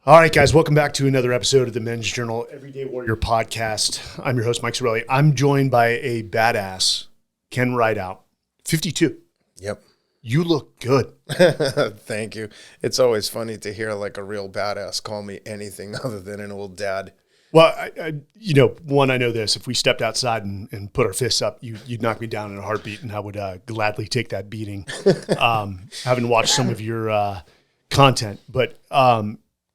All right, guys, welcome back to another episode of the Men's Journal Everyday Warrior podcast. I'm your host, Mike Sorelli. I'm joined by a badass, Ken Rideout, 52. Yep. You look good. Thank you. It's always funny to hear like a real badass call me anything other than an old dad. Well, I know this. If we stepped outside and put our fists up, you'd knock me down in a heartbeat, and I would gladly take that beating. Haven't watched some of your content, but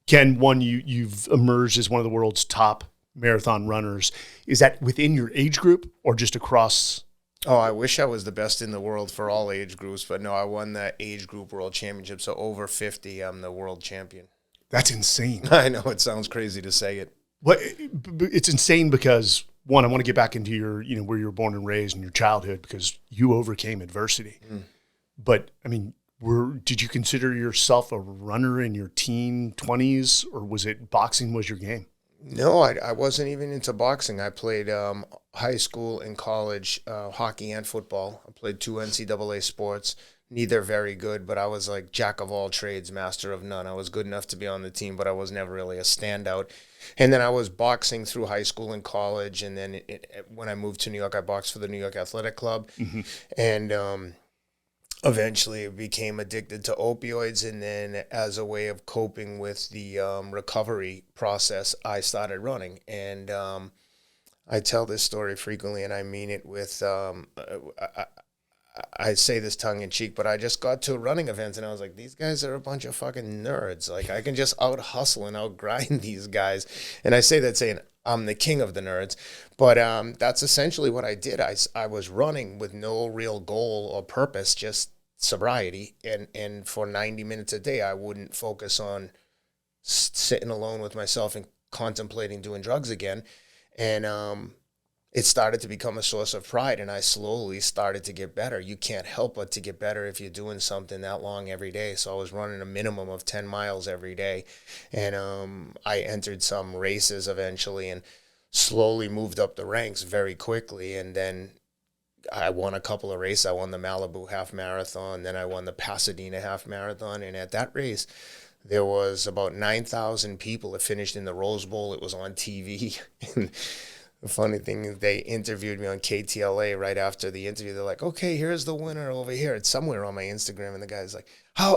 Ken, you've emerged as one of the world's top marathon runners. Is that within your age group or just across? Oh, I wish I was the best in the world for all age groups, but no, I won that age group world championship. So over 50, I'm the world champion. That's insane. I know it sounds crazy to say it. Well, it's insane because, one, I want to get back into your, where you were born and raised and your childhood because you overcame adversity. But, I mean, did you consider yourself a runner in your teen 20s, or was it boxing was your game? No, I wasn't even into boxing. I played high school and college hockey and football. I played 2 NCAA sports, neither very good, but I was like jack of all trades, master of none. I was good enough to be on the team, but I was never really a standout. And then I was boxing through high school and college, and then when I moved to New York, I boxed for the New York Athletic Club, and eventually became addicted to opioids, and then as a way of coping with the recovery process, I started running. And I tell this story frequently, and I mean it with, I say this tongue in cheek, but I just got to running events, and I was like, these guys are a bunch of fucking nerds. Like, I can just out-hustle and out-grind these guys. And I say that saying, I'm the king of the nerds, but that's essentially what I did. I was running with no real goal or purpose, just sobriety, and for 90 minutes a day, I wouldn't focus on sitting alone with myself and contemplating doing drugs again, and it started to become a source of pride, and I slowly started to get better. You can't help but to get better if you're doing something that long every day. So I was running a minimum of 10 miles every day, and I entered some races eventually and slowly moved up the ranks very quickly, and then I won a couple of races. I won the Malibu half marathon, then I won the Pasadena half marathon, and at that race, there was about 9,000 people that finished in the Rose Bowl. It was on TV, and the funny thing is they interviewed me on KTLA right after the interview. They're like, okay, here's the winner over here. It's somewhere on my Instagram. And the guy's like,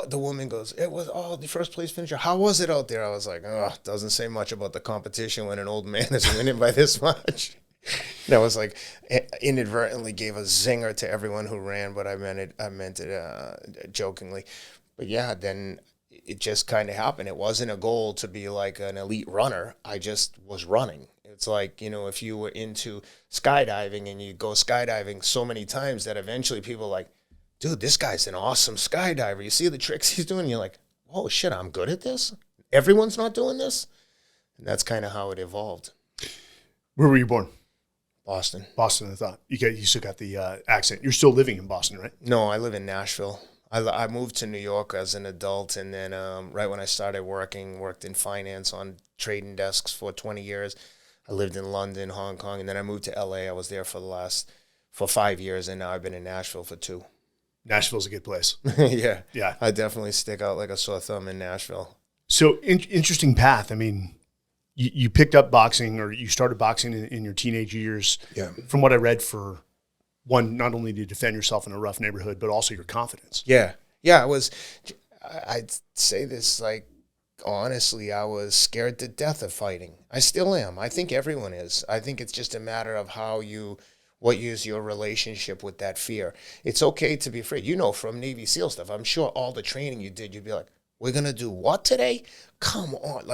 the woman goes, it was the first place finisher. How was it out there? I was like, doesn't say much about the competition when an old man is winning by this much. And I was like, inadvertently gave a zinger to everyone who ran, but I meant it jokingly. But yeah, then it just kind of happened. It wasn't a goal to be like an elite runner. I just was running. It's like, if you were into skydiving and you go skydiving so many times that eventually people are like, dude, this guy's an awesome skydiver. You see the tricks he's doing? And you're like, oh, shit, I'm good at this? Everyone's not doing this? And that's kind of how it evolved. Where were you born? Boston. Boston, I thought. You still got the accent. You're still living in Boston, right? No, I live in Nashville. I moved to New York as an adult, and then right when I started worked in finance on trading desks for 20 years. I lived in London, Hong Kong, and then I moved to LA. I was there for 5 years, and now I've been in Nashville for 2. Nashville's a good place. Yeah. Yeah. I definitely stick out like a sore thumb in Nashville. So interesting path. I mean, you picked up boxing, or you started boxing in your teenage years. Yeah. From what I read, for one, not only to defend yourself in a rough neighborhood, but also your confidence. Yeah. Yeah, I'd say this like, honestly, I was scared to death of fighting. I still am. I think everyone is. I think it's just a matter of what is your relationship with that fear. It's okay to be afraid. From Navy SEAL stuff, I'm sure all the training you did, you'd be like, we're going to do what today? Come on.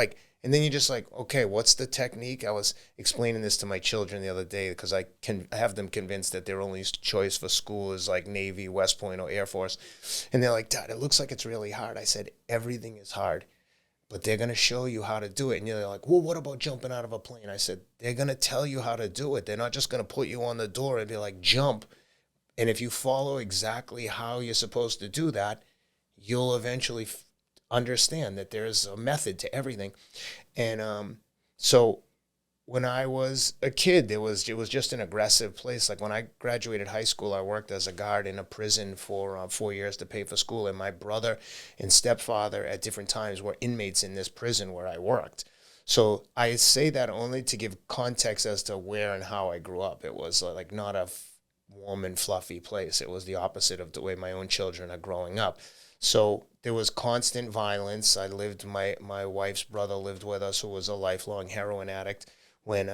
And then you're just like, okay, what's the technique? I was explaining this to my children the other day because I can have them convinced that their only choice for school is like Navy, West Point, or Air Force. And they're like, Dad, it looks like it's really hard. I said, everything is hard, but they're going to show you how to do it. And you're like, well, what about jumping out of a plane? I said, they're going to tell you how to do it. They're not just going to put you on the door and be like, jump. And if you follow exactly how you're supposed to do that, you'll eventually understand that there's a method to everything. And so when I was a kid, it was just an aggressive place. Like when I graduated high school, I worked as a guard in a prison for 4 years to pay for school. And my brother and stepfather at different times were inmates in this prison where I worked. So I say that only to give context as to where and how I grew up. It was like not a warm and fluffy place. It was the opposite of the way my own children are growing up. So there was constant violence. My wife's brother lived with us, who was a lifelong heroin addict when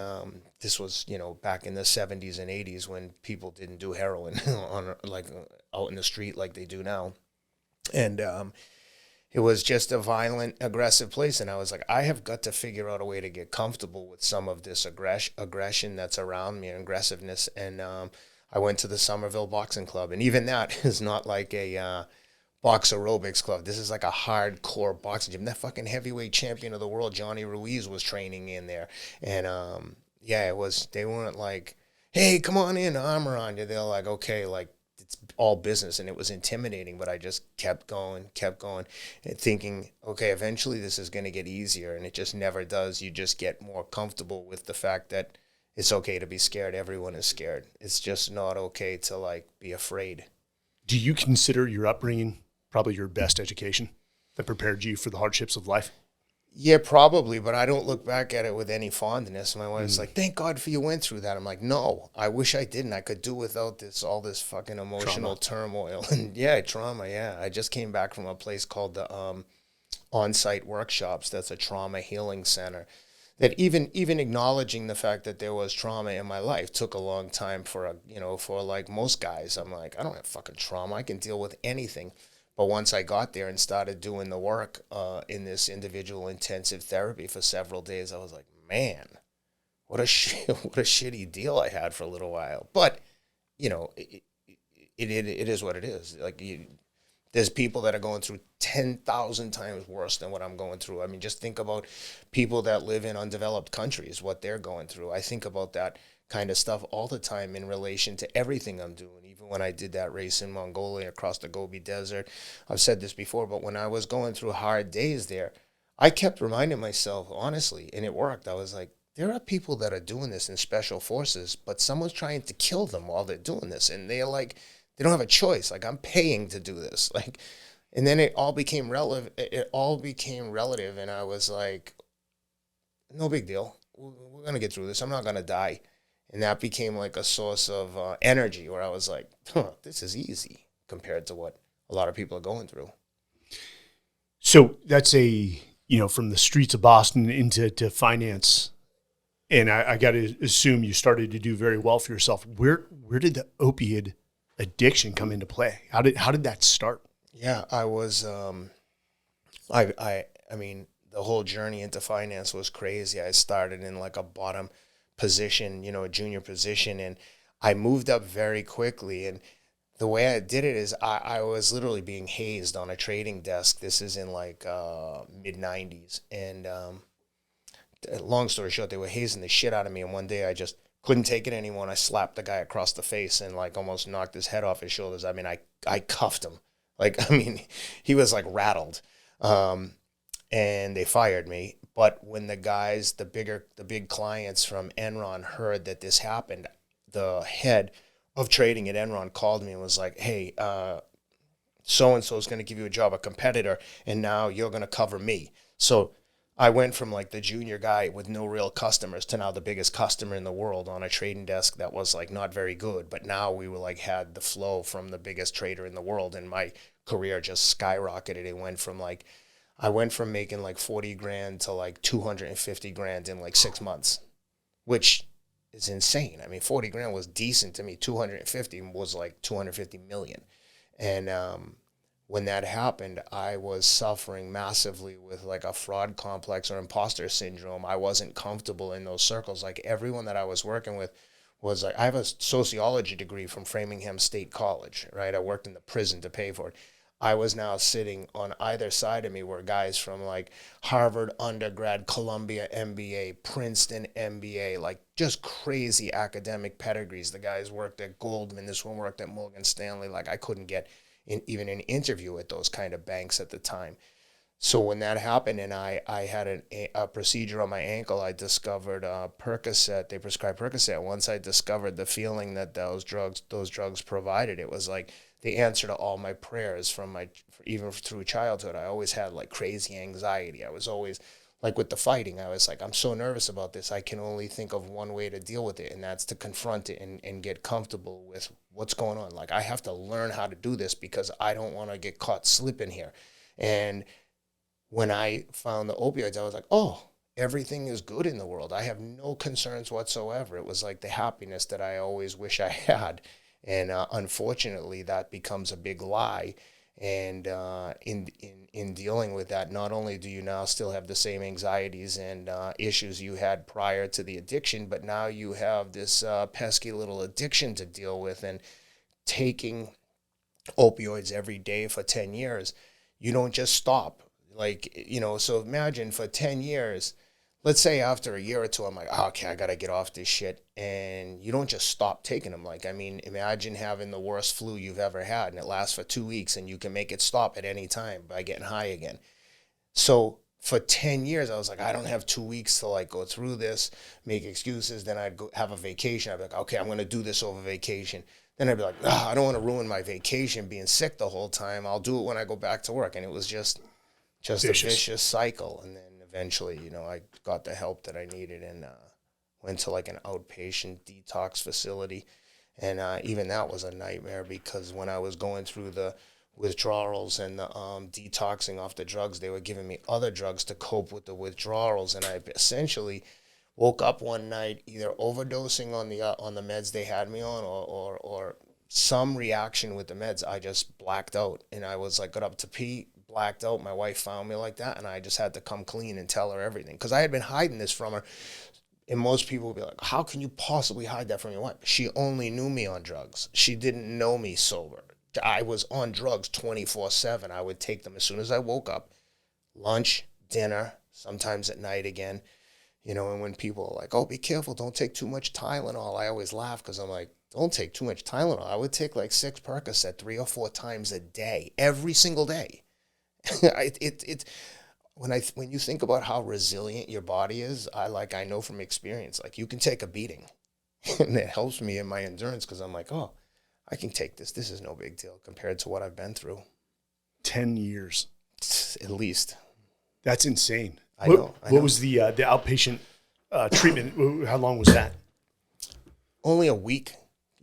this was, back in the 70s and 80s, when people didn't do heroin out in the street like they do now. And it was just a violent, aggressive place. And I was like, I have got to figure out a way to get comfortable with some of this aggression that's around me and aggressiveness. And I went to the Somerville Boxing Club. And even that is not like a box aerobics club. This is like a hardcore boxing gym. That fucking heavyweight champion of the world, Johnny Ruiz, was training in there. And it was, they weren't like, hey, come on in, armor on you. They're like, okay, like, it's all business. And it was intimidating, but I just kept going and thinking, okay, eventually this is going to get easier. And it just never does. You just get more comfortable with the fact that it's okay to be scared. Everyone is scared. It's just not okay to like be afraid. Do you consider your upbringing probably your best education that prepared you for the hardships of life? Yeah, probably, but I don't look back at it with any fondness. My wife's like, thank God for you went through that. I'm like, no, I wish I didn't. I could do without all this fucking emotional turmoil. And trauma, I just came back from a place called the On-Site Workshops. That's a trauma healing center. That even acknowledging the fact that there was trauma in my life took a long time for like most guys. I'm like, I don't have fucking trauma. I can deal with anything. But once I got there and started doing the work in this individual intensive therapy for several days, I was like, man, what a shitty deal I had for a little while. But, it is what it is. Like, there's people that are going through 10,000 times worse than what I'm going through. I mean, just think about people that live in undeveloped countries, what they're going through. I think about that kind of stuff all the time in relation to everything I'm doing. Even when I did that race in Mongolia across the Gobi Desert, I've said this before, but when I was going through hard days there, I kept reminding myself, honestly, and it worked. I was like, there are people that are doing this in special forces, but someone's trying to kill them while they're doing this. And they're like, they don't have a choice. Like, I'm paying to do this. Like, and then it all became relative. And I was like, no big deal. We're going to get through this. I'm not going to die. And that became like a source of energy where I was like, this is easy compared to what a lot of people are going through. So that's from the streets of Boston into finance. And I got to assume you started to do very well for yourself. Where did the opioid addiction come into play? How did that start? Yeah, I was, I mean, the whole journey into finance was crazy. I started in like a bottom position, a junior position, and I moved up very quickly. And the way I did it is I was literally being hazed on a trading desk. This is in like mid 90s. And long story short, they were hazing the shit out of me. And one day I just couldn't take it anymore. And I slapped the guy across the face and like almost knocked his head off his shoulders. I mean, I cuffed him. He was like rattled. And they fired me. But when the big clients from Enron heard that this happened, the head of trading at Enron called me and was like, hey, so-and-so is going to give you a job, a competitor, and now you're going to cover me. So I went from like the junior guy with no real customers to now the biggest customer in the world on a trading desk that was like not very good. But now we were like had the flow from the biggest trader in the world, and my career just skyrocketed. I went from making like 40 grand to like 250 grand in like 6 months, which is insane. I mean, 40 grand was decent to me. 250 was like 250 million. And when that happened, I was suffering massively with like a fraud complex or imposter syndrome. I wasn't comfortable in those circles. Like everyone that I was working with was like, I have a sociology degree from Framingham State College, right? I worked in the prison to pay for it. I was now sitting on either side of me were guys from like Harvard undergrad, Columbia MBA, Princeton MBA, like just crazy academic pedigrees. The guys worked at Goldman. This one worked at Morgan Stanley. Like I couldn't get even an interview at those kind of banks at the time. So when that happened and I had a procedure on my ankle, I discovered Percocet. They prescribed Percocet. Once I discovered the feeling that those drugs provided, it was like the answer to all my prayers even through childhood. I always had like crazy anxiety. I was always like with the fighting, I was like, I'm so nervous about this. I can only think of one way to deal with it, and that's to confront it and get comfortable with what's going on. Like, I have to learn how to do this because I don't want to get caught slipping here. And when I found the opioids, I was like, oh, everything is good in the world. I have no concerns whatsoever. It was like the happiness that I always wish I had. And unfortunately, that becomes a big lie. And in dealing with that, not only do you now still have the same anxieties and issues you had prior to the addiction, but now you have this pesky little addiction to deal with. And taking opioids every day for 10 years, you don't just stop. Like, so imagine for 10 years, let's say after a year or two, I'm like, oh, okay, I got to get off this shit. And you don't just stop taking them. Like, I mean, imagine having the worst flu you've ever had and it lasts for 2 weeks and you can make it stop at any time by getting high again. So for 10 years, I was like, I don't have 2 weeks to like go through this, make excuses. Then I'd go have a vacation. I'd be like, okay, I'm going to do this over vacation. Then I'd be like, I don't want to ruin my vacation being sick the whole time. I'll do it when I go back to work. And it was just vicious. A vicious cycle. And then eventually, I got the help that I needed and went to like an outpatient detox facility. And even that was a nightmare because when I was going through the withdrawals and the detoxing off the drugs, they were giving me other drugs to cope with the withdrawals. And I essentially woke up one night either overdosing on the meds they had me on or some reaction with the meds. I just blacked out. And I was like, got up to pee, blacked out. My wife found me like that, and I just had to come clean and tell her everything because I had been hiding this from her. And most people would be like, how can you possibly hide that from your wife? She only knew me on drugs. She didn't know me sober. I was on drugs 24/7. I would take them as soon as I woke up, lunch, dinner, sometimes at night again. And when people are like, oh, be careful, don't take too much Tylenol, I always laugh because I'm like, don't take too much Tylenol. I would take like 6 Percocet 3 or 4 times a day, every single day. When you think about how resilient your body is, I know from experience, like you can take a beating and it helps me in my endurance because I'm like, oh, I can take this. This is no big deal compared to what I've been through. 10 years. At least. That's insane. I know. What was the outpatient treatment? How long was that? Only a week.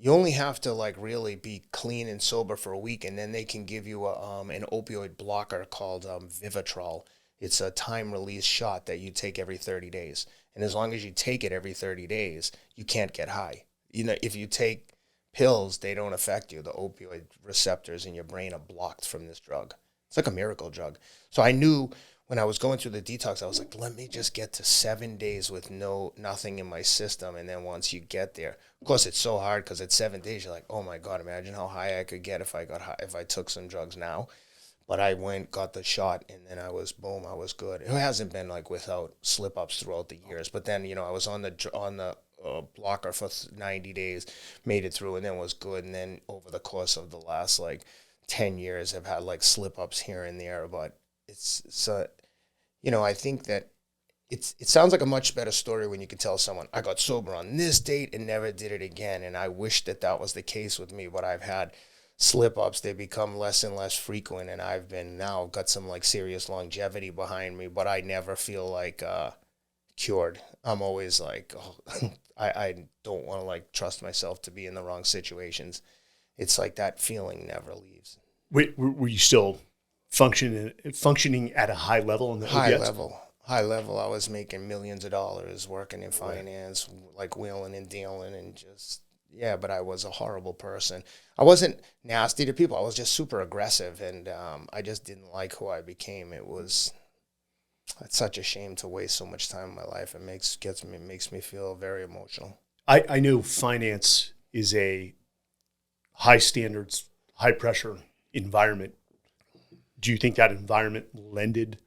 You only have to like really be clean and sober for a week, and then they can give you an opioid blocker called Vivitrol. It's a time-release shot that you take every 30 days. And as long as you take it every 30 days, you can't get high. If you take pills, they don't affect you. The opioid receptors in your brain are blocked from this drug. It's like a miracle drug. So I knew when I was going through the detox, I was like, let me just get to 7 days with nothing in my system. And then once you get there, of course, it's so hard because at 7 days, you're like, oh my God, imagine how high I could get if I took some drugs now. But I got the shot, and then I was good. It hasn't been like without slip-ups throughout the years. But then, I was on the blocker for 90 days, made it through, and then was good. And then over the course of the last like 10 years, I've had like slip-ups here and there. But I think that it sounds like a much better story when you can tell someone, I got sober on this date and never did it again. And I wish that was the case with me, but I've had slip-ups. They become less and less frequent, and I've got some like serious longevity behind me, but I never feel like cured. I'm always like, oh, I don't want to like trust myself to be in the wrong situations. It's like that feeling never leaves. Wait, were you still functioning at a high level in the OPS? High level. I was making millions of dollars working in finance, like wheeling and dealing, and just, yeah, but I was a horrible person. I wasn't nasty to people. I was just super aggressive, and I just didn't like who I became. It's such a shame to waste so much time in my life. It makes me feel very emotional. I know finance is a high standards, high pressure environment. Do you think that environment lended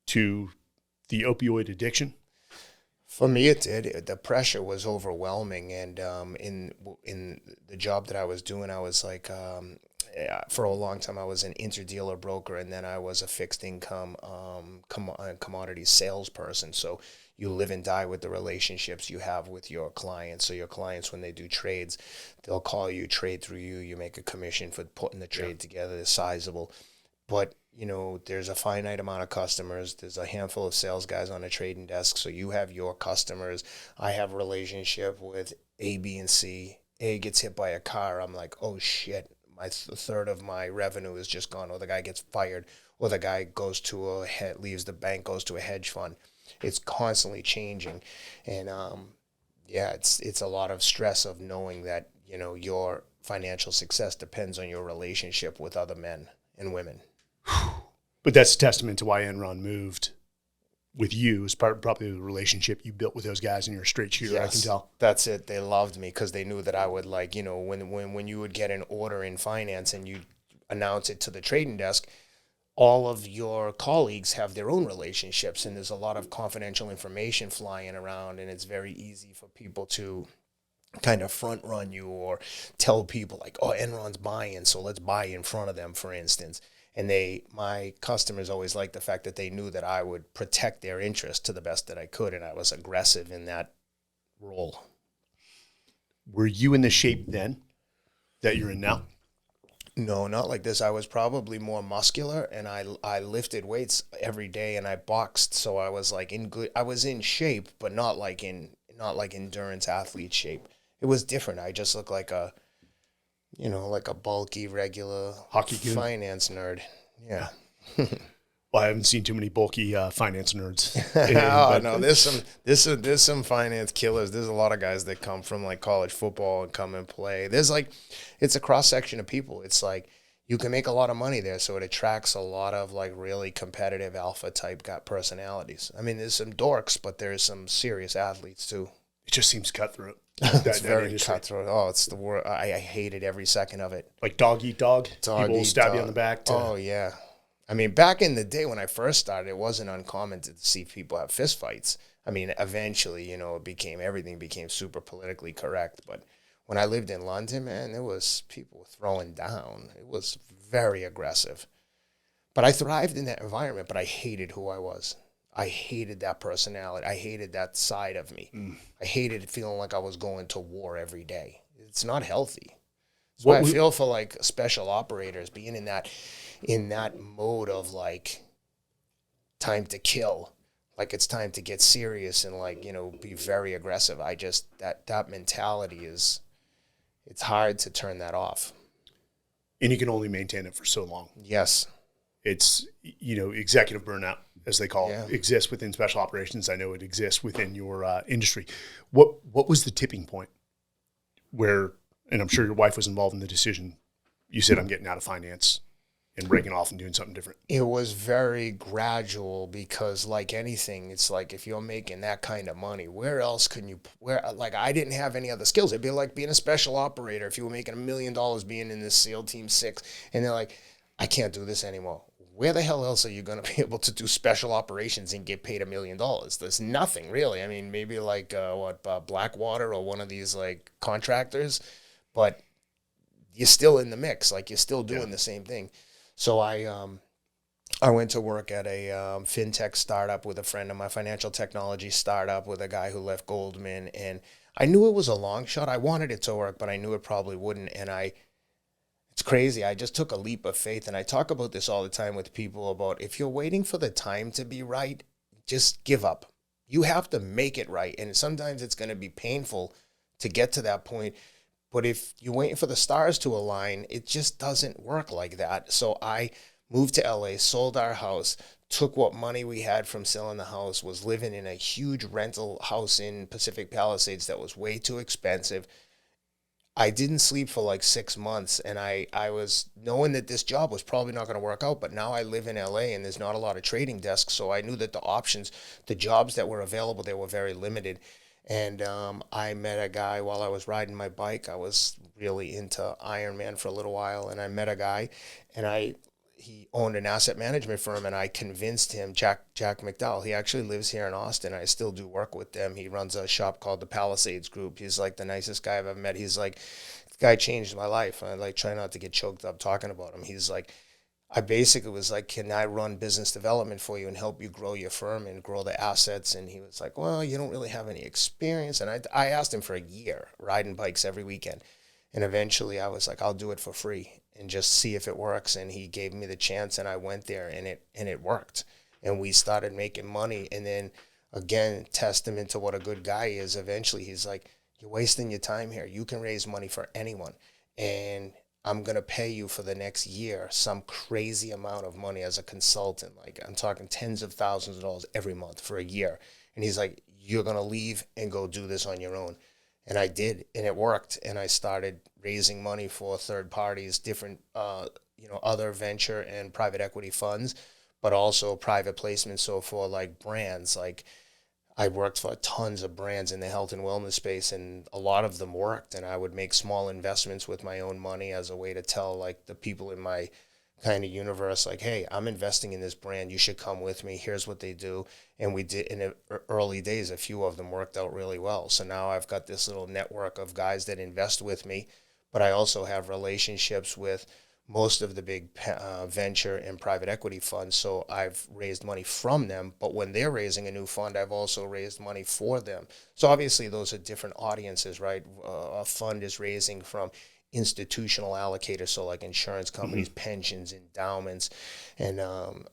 to the opioid addiction? For me, it did. The pressure was overwhelming, and in the job that I was doing, I was like, for a long time I was an interdealer broker, and then I was a fixed income commodity salesperson. So you live and die with the relationships you have with your clients. So your clients, when they do trades, they'll call you, trade through you. You make a commission for putting the trade together. It's sizable. But, there's a finite amount of customers. There's a handful of sales guys on a trading desk. So you have your customers. I have a relationship with A, B, and C. A gets hit by a car. I'm like, oh, shit. A third of my revenue is just gone. Or the guy gets fired. Or the guy leaves the bank, goes to a hedge fund. It's constantly changing. And, it's a lot of stress of knowing that, your financial success depends on your relationship with other men and women. But that's a testament to why Enron moved with you, as probably the relationship you built with those guys, and you're a straight shooter. Yes, I can tell. That's it. They loved me because they knew that I would, like, when you would get an order in finance and you announce it to the trading desk, all of your colleagues have their own relationships, and there's a lot of confidential information flying around, and it's very easy for people to kind of front run you or tell people like, oh, Enron's buying, so let's buy in front of them, for instance. And my customers always liked the fact that they knew that I would protect their interest to the best that I could, and I was aggressive in that role. Were you in the shape then that you're in now? No, not like this. I was probably more muscular, and I lifted weights every day, and I boxed, so I was like I was in shape, but not like endurance athlete shape. It was different. I just looked like a bulky, regular hockey finance nerd. Yeah. Well, I haven't seen too many bulky finance nerds. No, there's some finance killers. There's a lot of guys that come from like college football and come and play. It's a cross section of people. It's like you can make a lot of money there, so it attracts a lot of like really competitive alpha type personalities. I mean, there's some dorks, but there's some serious athletes too. It just seems cutthroat. It's very cutthroat. Oh, it's the word. I hated every second of it. Like dog eat dog? People will stab you on the back. Oh, yeah. I mean, back in the day when I first started, it wasn't uncommon to see people have fist fights. I mean, eventually, everything became super politically correct. But when I lived in London, man, there was people throwing down. It was very aggressive. But I thrived in that environment, but I hated who I was. I hated that personality. I hated that side of me. I hated feeling like I was going to war every day. It's not healthy. That's why I feel for like special operators being in that mode of like time to kill, like it's time to get serious and like, be very aggressive. I just, that mentality it's hard to turn that off. And you can only maintain it for so long. Yes. It's, executive burnout, as they call it, exists within special operations. I know it exists within your industry. What was the tipping point where, and I'm sure your wife was involved in the decision, you said, I'm getting out of finance and breaking off and doing something different? It was very gradual because like anything, it's like if you're making that kind of money, where else can you, I didn't have any other skills. It'd be like being a special operator. If you were making $1 million being in this SEAL Team 6 and they're like, I can't do this anymore. Where the hell else are you going to be able to do special operations and get paid $1 million? There's nothing really. I mean, maybe like Blackwater or one of these like contractors, but you're still in the mix. Like you're still doing the same thing. So I went to work at a fintech startup with a friend of my financial technology startup with a guy who left Goldman. And I knew it was a long shot. I wanted it to work, but I knew it probably wouldn't. And it's crazy. I just took a leap of faith. And I talk about this all the time with people about if you're waiting for the time to be right, just give up. You have to make it right. And sometimes it's going to be painful to get to that point. But if you're waiting for the stars to align, it just doesn't work like that. So I moved to LA, sold our house, took what money we had from selling the house, was living in a huge rental house in Pacific Palisades that was way too expensive. I didn't sleep for like 6 months, and I was knowing that this job was probably not going to work out, but now I live in LA and there's not a lot of trading desks, so I knew that the options, the jobs that were available, they were very limited. And I met a guy while I was riding my bike. I was really into Ironman for a little while, and I met a guy, and he owned an asset management firm, and I convinced him, Jack McDowell. He actually lives here in Austin. I still do work with them. He runs a shop called the Palisades Group. He's like the nicest guy I've ever met. He's like The guy changed my life. I like try not to get choked up talking about him. He's like, I basically was like, can I run business development for you and help you grow your firm and grow the assets? And he was like, well, you don't really have any experience. And I asked him for a year, riding bikes every weekend. And eventually I was like, I'll do it for free and just see if it works. And he gave me the chance, and I went there, and it worked. And we started making money. And then again, testament to what a good guy is. Eventually he's like, you're wasting your time here. You can raise money for anyone. And I'm going to pay you for the next year some crazy amount of money as a consultant. Like, I'm talking tens of thousands of dollars every month for a year. And he's like, you're going to leave and go do this on your own. And I did, and it worked. And I started raising money for third parties, different, other venture and private equity funds, but also private placements. So for like brands, like I worked for tons of brands in the health and wellness space, and a lot of them worked. And I would make small investments with my own money as a way to tell like the people in my kind of universe, like, hey, I'm investing in this brand. You should come with me. Here's what they do. And we did in the early days, a few of them worked out really well. So now I've got this little network of guys that invest with me, but I also have relationships with most of the big venture and private equity funds. So I've raised money from them, but when they're raising a new fund, I've also raised money for them. So obviously those are different audiences, right? A fund is raising from institutional allocators, so like insurance companies, pensions, endowments. And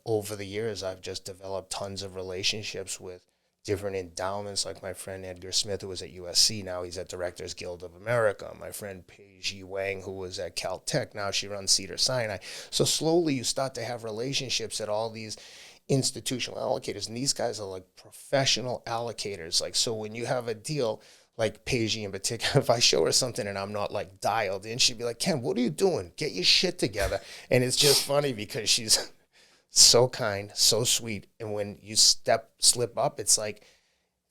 over the years, I've just developed tons of relationships with different endowments, like my friend Edgar Smith, who was at USC. Now he's at Directors Guild of America. My friend Peiji Wang, who was at Caltech. Now she runs Cedars-Sinai. So slowly you start to have relationships at all these institutional allocators. And these guys are like professional allocators. Like, so when you have a deal, like Peiji in particular, if I show her something and I'm not like dialed in, she'd be like, Ken, what are you doing? Get your shit together. And it's just funny because she's so kind, so sweet. And when you slip up, it's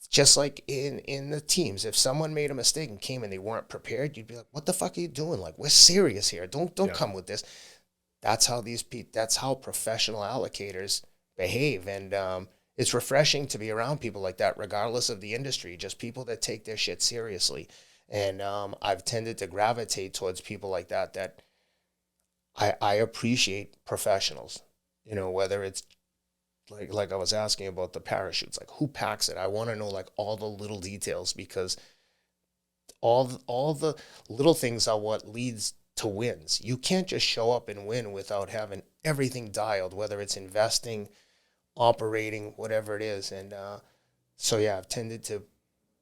just like in the teams. If someone made a mistake and came and they weren't prepared, you'd be like, what the fuck are you doing? Like, we're serious here. Don't come with this. That's how professional allocators behave. And it's refreshing to be around people like that, regardless of the industry, just people that take their shit seriously. And I've tended to gravitate towards people like that I appreciate professionals. You know, whether it's like I was asking about the parachutes, like who packs it? I want to know like all the little details, because all the little things are what leads to wins. You can't just show up and win without having everything dialed, whether it's investing, operating, whatever it is. And so yeah, I've tended to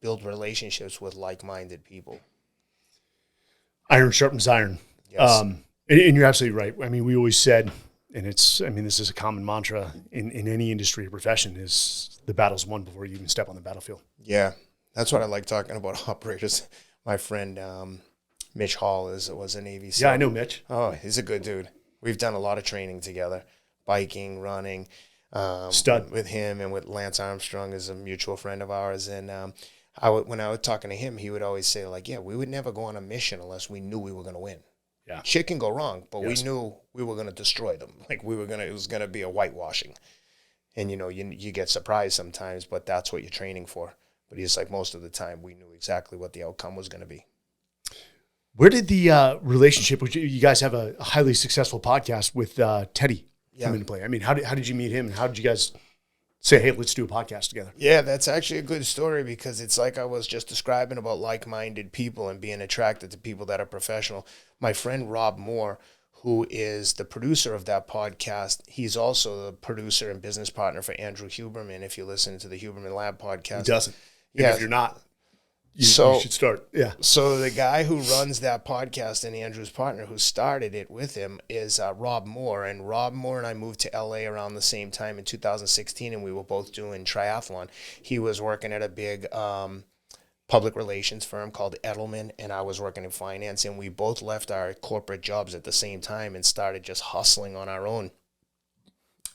build relationships with like-minded people. Iron sharpens iron. Yes. And you're absolutely right. I mean, we always said, and this is a common mantra in any industry or profession, is the battle's won before you even step on the battlefield. Yeah, that's what I like talking about operators. My friend Mitch Hall was a Navy SEAL. Yeah, I know Mitch. Oh, he's a good dude. We've done a lot of training together, biking, running. Stud. With him, and with Lance Armstrong is a mutual friend of ours. And when I was talking to him, he would always say like, yeah, we would never go on a mission unless we knew we were going to win. Yeah. Shit can go wrong, but Yes. we knew we were going to destroy them. Like it was going to be a whitewashing. And, you get surprised sometimes, but that's what you're training for. But he's like, most of the time we knew exactly what the outcome was going to be. Where did the relationship, which you guys have a highly successful podcast with Teddy, come into play? I mean, how did you meet him, and how did you guys say, hey, let's do a podcast together? Yeah, that's actually a good story, because it's like I was just describing about like-minded people and being attracted to people that are professional. My friend Rob Moore, who is the producer of that podcast, he's also the producer and business partner for Andrew Huberman. If you listen to the Huberman Lab podcast. He doesn't. And Yeah. if you're not, you should start. Yeah. So the guy who runs that podcast and Andrew's partner who started it with him is Rob Moore. And Rob Moore and I moved to LA around the same time in 2016, and we were both doing triathlon. He was working at a big public relations firm called Edelman, and I was working in finance, and we both left our corporate jobs at the same time and started just hustling on our own.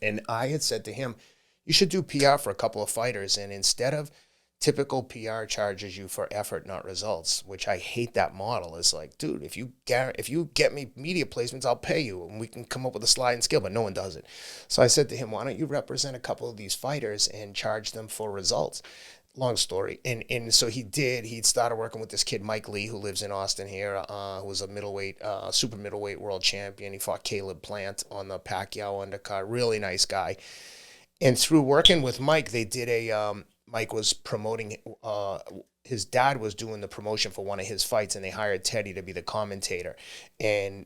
And I had said to him, you should do PR for a couple of fighters, and instead of typical PR charges you for effort, not results, which I hate that model. It's like, dude, if you get me media placements, I'll pay you, and we can come up with a sliding scale, but no one does it. So I said to him, why don't you represent a couple of these fighters and charge them for results? long story. And so he'd started working with this kid, Mike Lee, who lives in Austin here, who was a middleweight, super middleweight world champion. He fought Caleb Plant on the Pacquiao undercard. Really nice guy. And through working with Mike, they did Mike was promoting, his dad was doing the promotion for one of his fights, and they hired Teddy to be the commentator. And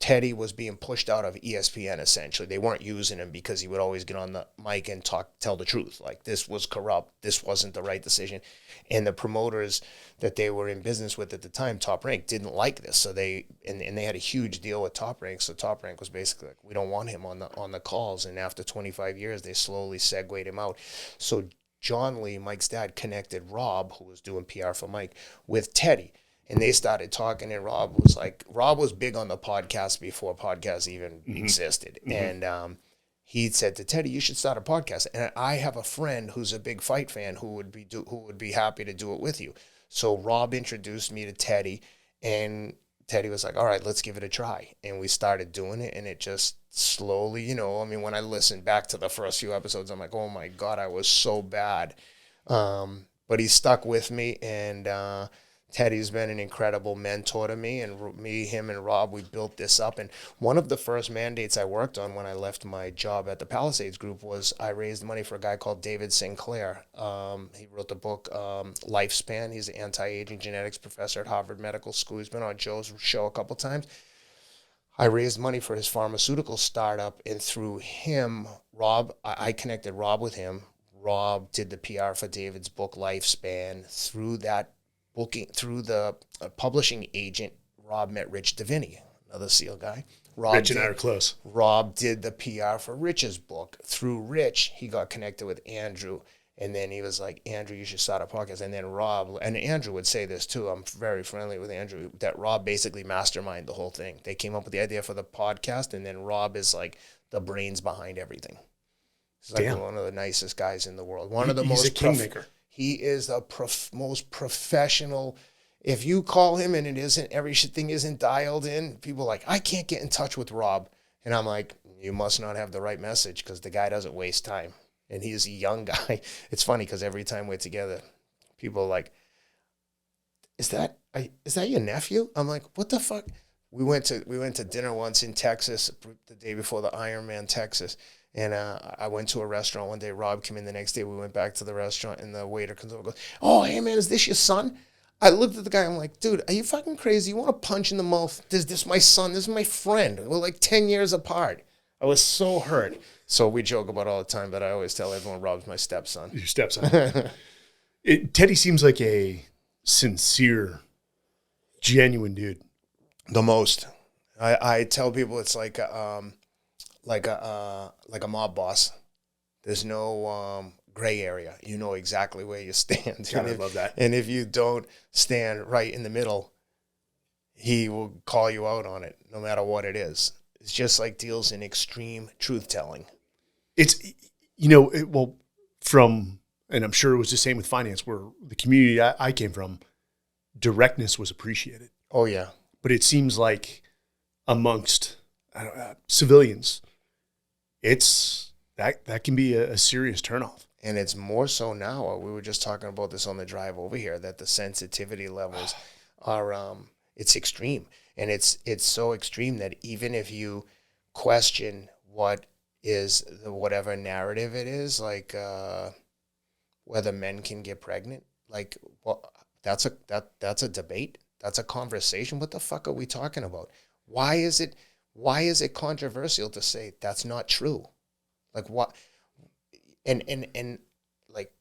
Teddy was being pushed out of ESPN, essentially. They weren't using him because he would always get on the mic and tell the truth. Like, this was corrupt. This wasn't the right decision. And the promoters that they were in business with at the time, Top Rank, didn't like this. So they had a huge deal with Top Rank. So Top Rank was basically like, we don't want him on the calls. And after 25 years, they slowly segued him out. So John Lee, Mike's dad, connected Rob, who was doing PR for Mike, with Teddy. And they started talking, and Rob was big on the podcast before podcasts even existed. And he said to Teddy, you should start a podcast. And I have a friend who's a big fight fan who would be happy to do it with you. So Rob introduced me to Teddy, and Teddy was like, all right, let's give it a try. And we started doing it, and it just slowly, when I listened back to the first few episodes, I'm like, oh my God, I was so bad. But he stuck with me, and Teddy's been an incredible mentor to me, and him and Rob, we built this up. And one of the first mandates I worked on when I left my job at the Palisades Group was I raised money for a guy called David Sinclair. He wrote the book Lifespan. He's an anti-aging genetics professor at Harvard Medical School. He's been on Joe's show a couple times. I raised money for his pharmaceutical startup, and through him, I connected Rob with him. Rob did the PR for David's book Lifespan. Through that through the publishing agent, Rob met Rich Davini, another SEAL guy. Rich and I are close. Rob did the PR for Rich's book. Through Rich, he got connected with Andrew, and then he was like, Andrew, you should start a podcast. And then Rob, and Andrew would say this too, I'm very friendly with Andrew, that Rob basically masterminded the whole thing. They came up with the idea for the podcast, and then Rob is like the brains behind everything. He's like one of the nicest guys in the world. He's a kingmaker. He is the most professional. If you call him and everything isn't dialed in, people are like, I can't get in touch with Rob. And I'm like, you must not have the right message, because the guy doesn't waste time. And he's a young guy. It's funny because every time we're together, people are like, is that your nephew? I'm like, what the fuck? We went to dinner once in Texas the day before the Ironman, Texas. And I went to a restaurant one day. Rob came in the next day. We went back to the restaurant, and the waiter comes over and goes, oh, hey, man, is this your son? I looked at the guy. I'm like, dude, are you fucking crazy? You want to punch in the mouth? This is my son. This is my friend. We're like 10 years apart. I was so hurt. So we joke about it all the time, but I always tell everyone Rob's my stepson. Your stepson. Teddy seems like a sincere, genuine dude. The most. I tell people it's like a mob boss. There's no gray area. You know exactly where you stand. God, I love that. And if you don't stand right in the middle, he will call you out on it, no matter what it is. It's just like deals in extreme truth telling. It's, and I'm sure it was the same with finance, where the community I came from, directness was appreciated. Oh yeah. But it seems like amongst civilians, it's that can be a serious turnoff. And it's more so now. We were just talking about this on the drive over here, that the sensitivity levels are it's extreme. And it's so extreme that even if you question what is whatever narrative it is, like whether men can get pregnant, like, well, that's a debate. That's a conversation. What the fuck are we talking about? Why is it controversial to say that's not true? Like, what? And like,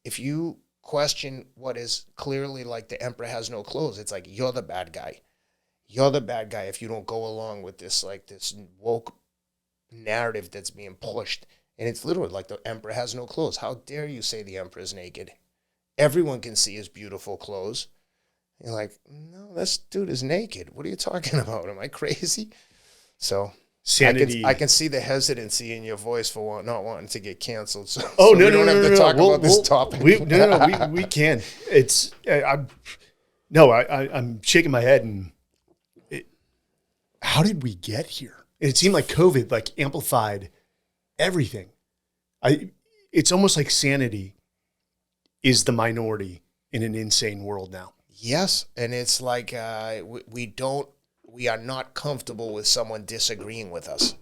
if you question what is clearly like the emperor has no clothes, it's like, you're the bad guy. You're the bad guy if you don't go along with this, like, this woke narrative that's being pushed. And it's literally like the emperor has no clothes. How dare you say the emperor is naked? Everyone can see his beautiful clothes. You're like, no, this dude is naked. What are you talking about? Am I crazy? So sanity. I can see the hesitancy in your voice for not wanting to get canceled. So, we don't have to talk about this topic. We can. It's I'm shaking my head, and how did we get here? It seemed like COVID like amplified everything. It's almost like sanity is the minority in an insane world now. Yes, and it's like we are not comfortable with someone disagreeing with us.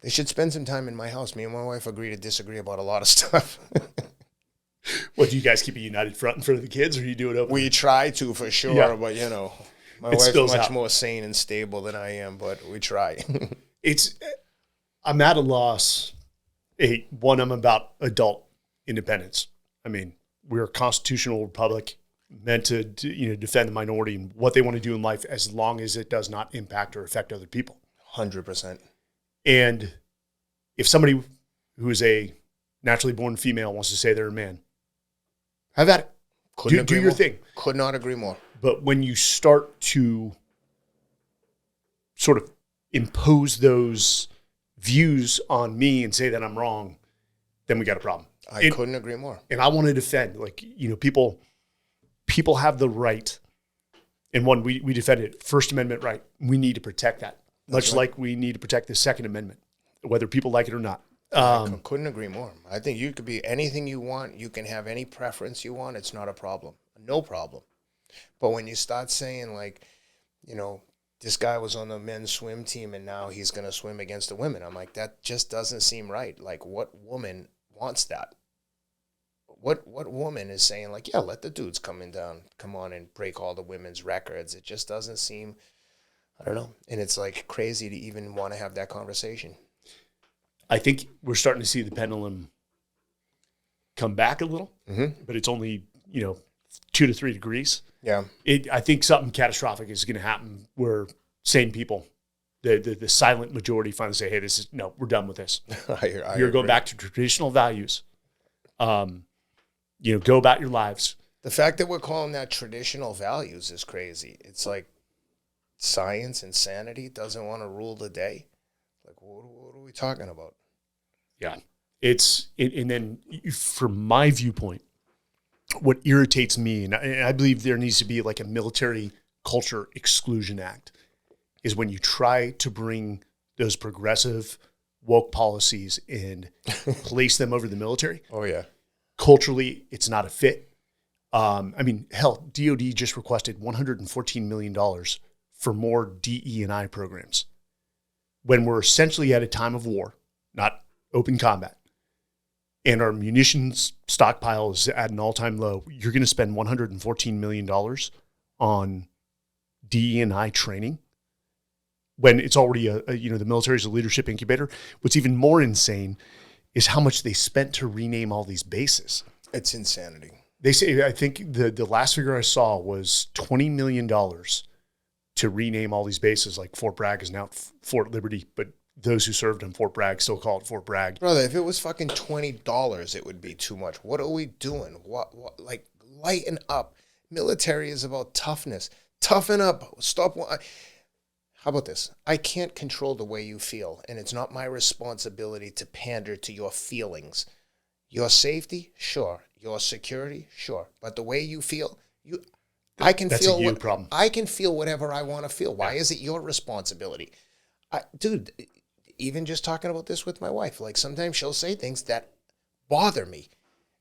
They should spend some time in my house. Me and my wife agree to disagree about a lot of stuff. What, do you guys keep a united front in front of the kids, or do you do it open? We try to, for sure, Yeah. but my It wife's spills much out. more sane and stable than I am, but we try. I'm at a loss. I'm about adult independence. I mean, we're a constitutional republic meant to defend the minority and what they want to do in life, as long as it does not impact or affect other people. 100%. And if somebody who is a naturally born female wants to say they're a man, have at it. Do your thing. Could not agree more. But when you start to sort of impose those views on me and say that I'm wrong, then we got a problem. I couldn't agree more. And I want to defend, people have the right, and we defend it, First Amendment right. We need to protect that, much like we need to protect the Second Amendment, whether people like it or not. I couldn't agree more. I think you could be anything you want. You can have any preference you want. It's not a problem. No problem. But when you start saying, like, this guy was on the men's swim team and now he's going to swim against the women, I'm like, that just doesn't seem right. Like, what woman wants that? What woman is saying, like, yeah, let the dudes come on and break all the women's records? It just doesn't seem, I don't know. And it's like crazy to even want to have that conversation. I think we're starting to see the pendulum come back a little, but it's only, 2 to 3 degrees. Yeah. I think something catastrophic is going to happen where sane people, the silent majority, finally say, hey, we're done with this. You're going back to traditional values. Go about your lives. The fact that we're calling that traditional values is crazy. It's like science and sanity doesn't want to rule the day. Like, what are we talking about? Yeah. And then from my viewpoint, what irritates me, and I believe there needs to be like a military culture exclusion act, is when you try to bring those progressive woke policies and place them over the military. Oh, yeah. Culturally, it's not a fit. Hell, DOD just requested $114 million for more DE&I programs when we're essentially at a time of war, not open combat, and our munitions stockpile is at an all-time low. You're going to spend $114 million on DE&I training when it's already the military is a leadership incubator. What's even more insane is how much they spent to rename all these bases. It's insanity. They say, I think the last figure I saw was $20 million to rename all these bases. Like Fort Bragg is now Fort Liberty, but those who served in Fort Bragg still call it Fort Bragg. Brother, if it was fucking $20, it would be too much. What are we doing? What like, lighten up. Military is about toughness. Toughen up. Stop. How about this? I can't control the way you feel, and it's not my responsibility to pander to your feelings. Your safety, sure. Your security, sure. But the way you feel, I can That's feel a you problem. I can feel whatever I want to feel. Why is it your responsibility? Dude, even just talking about this with my wife, like sometimes she'll say things that bother me,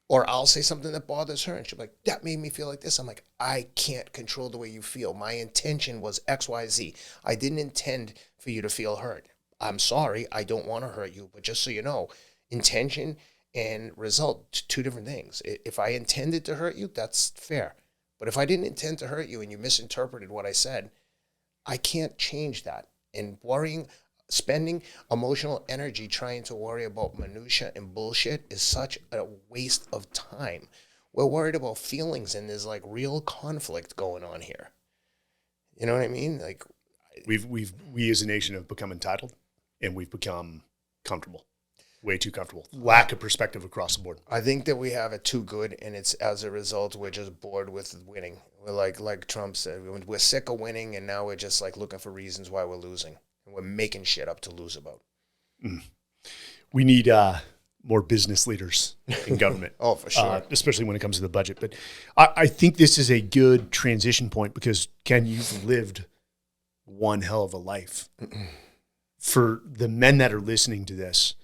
or I'll say something that bothers her, and she'll be like, that made me feel like this. I'm like, I can't control the way you feel. My intention was X, Y, Z. I didn't intend for you to feel hurt. I'm sorry. I don't want to hurt you. But just so you know, intention and result, two different things. If I intended to hurt you, that's fair. But if I didn't intend to hurt you and you misinterpreted what I said, I can't change that. And spending emotional energy trying to worry about minutia and bullshit is such a waste of time. We're worried about feelings, and there's like real conflict going on here. You know what I mean? Like, we as a nation have become entitled, and we've become comfortable, way too comfortable. Lack of perspective across the board. I think that we have it too good, and it's as a result we're just bored with winning. We're like Trump said, we're sick of winning, and now we're just like looking for reasons why we're losing. And we're making shit up to lose about. We need more business leaders in government. Oh, for sure. Especially when it comes to the budget. But I think this is a good transition point because, Ken, you've lived one hell of a life. For the men that are listening to this,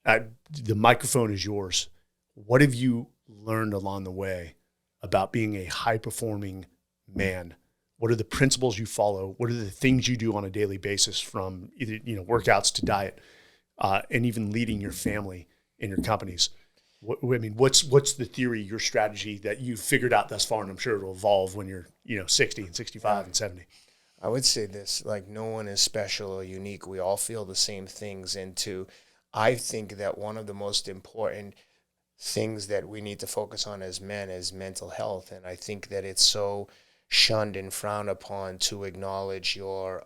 the microphone is yours. What have you learned along the way about being a high performing man? What are the principles you follow? What are the things you do on a daily basis, from either, workouts to diet, and even leading your family and your companies? What's the theory, your strategy that you've figured out thus far? And I'm sure it'll evolve when you're, 60 and 65 and 70. I would say this, like, no one is special or unique. We all feel the same things. I think that one of the most important things that we need to focus on as men is mental health. And I think that it's so shunned and frowned upon to acknowledge your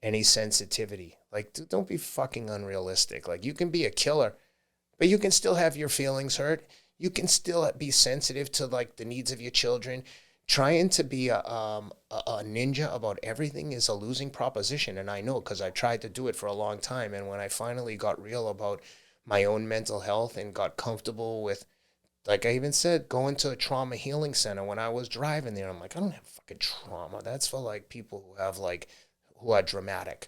any sensitivity. Like, don't be fucking unrealistic. Like, you can be a killer, but you can still have your feelings hurt. You can still be sensitive to, like, the needs of your children. Trying to be a ninja about everything is a losing proposition. And I know, because I tried to do it for a long time. And when I finally got real about my own mental health and got comfortable with, like I even said, going to a trauma healing center when I was driving there, I'm like, I don't have fucking trauma. That's for, like, people who have, like, who are dramatic.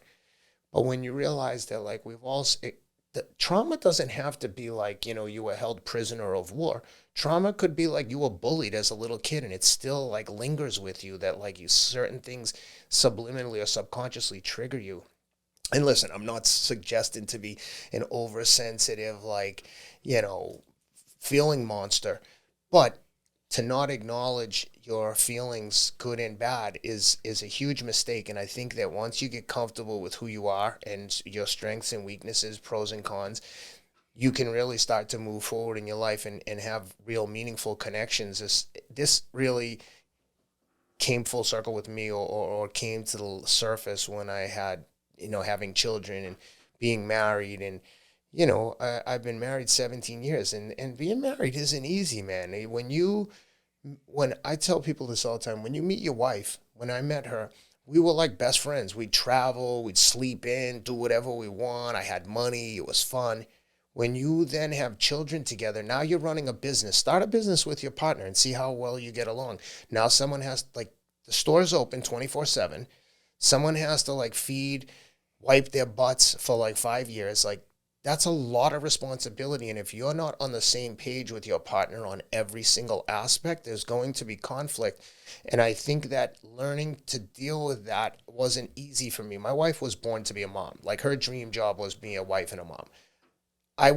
But when you realize that, like, the trauma doesn't have to be like, you were held prisoner of war. Trauma could be like you were bullied as a little kid and it still, like, lingers with you, that, like, certain things subliminally or subconsciously trigger you. And listen, I'm not suggesting to be an oversensitive, like, feeling monster, but to not acknowledge your feelings, good and bad, is a huge mistake. And I think that once you get comfortable with who you are and your strengths and weaknesses, pros and cons, you can really start to move forward in your life and have real meaningful connections. This really came full circle with me, or came to the surface when I had, having children and being married. And I've been married 17 years, and being married isn't easy, man. When I tell people this all the time, when you meet your wife, when I met her, we were like best friends. We'd travel, we'd sleep in, do whatever we want. I had money, it was fun. When you then have children together, now you're running a business. Start a business with your partner and see how well you get along. Now someone has, like, the store's open 24/7. Someone has to, like, wipe their butts for, like, 5 years. Like, that's a lot of responsibility. And if you're not on the same page with your partner on every single aspect, there's going to be conflict. And I think that learning to deal with that wasn't easy for me. My wife was born to be a mom. Like, her dream job was being a wife and a mom. I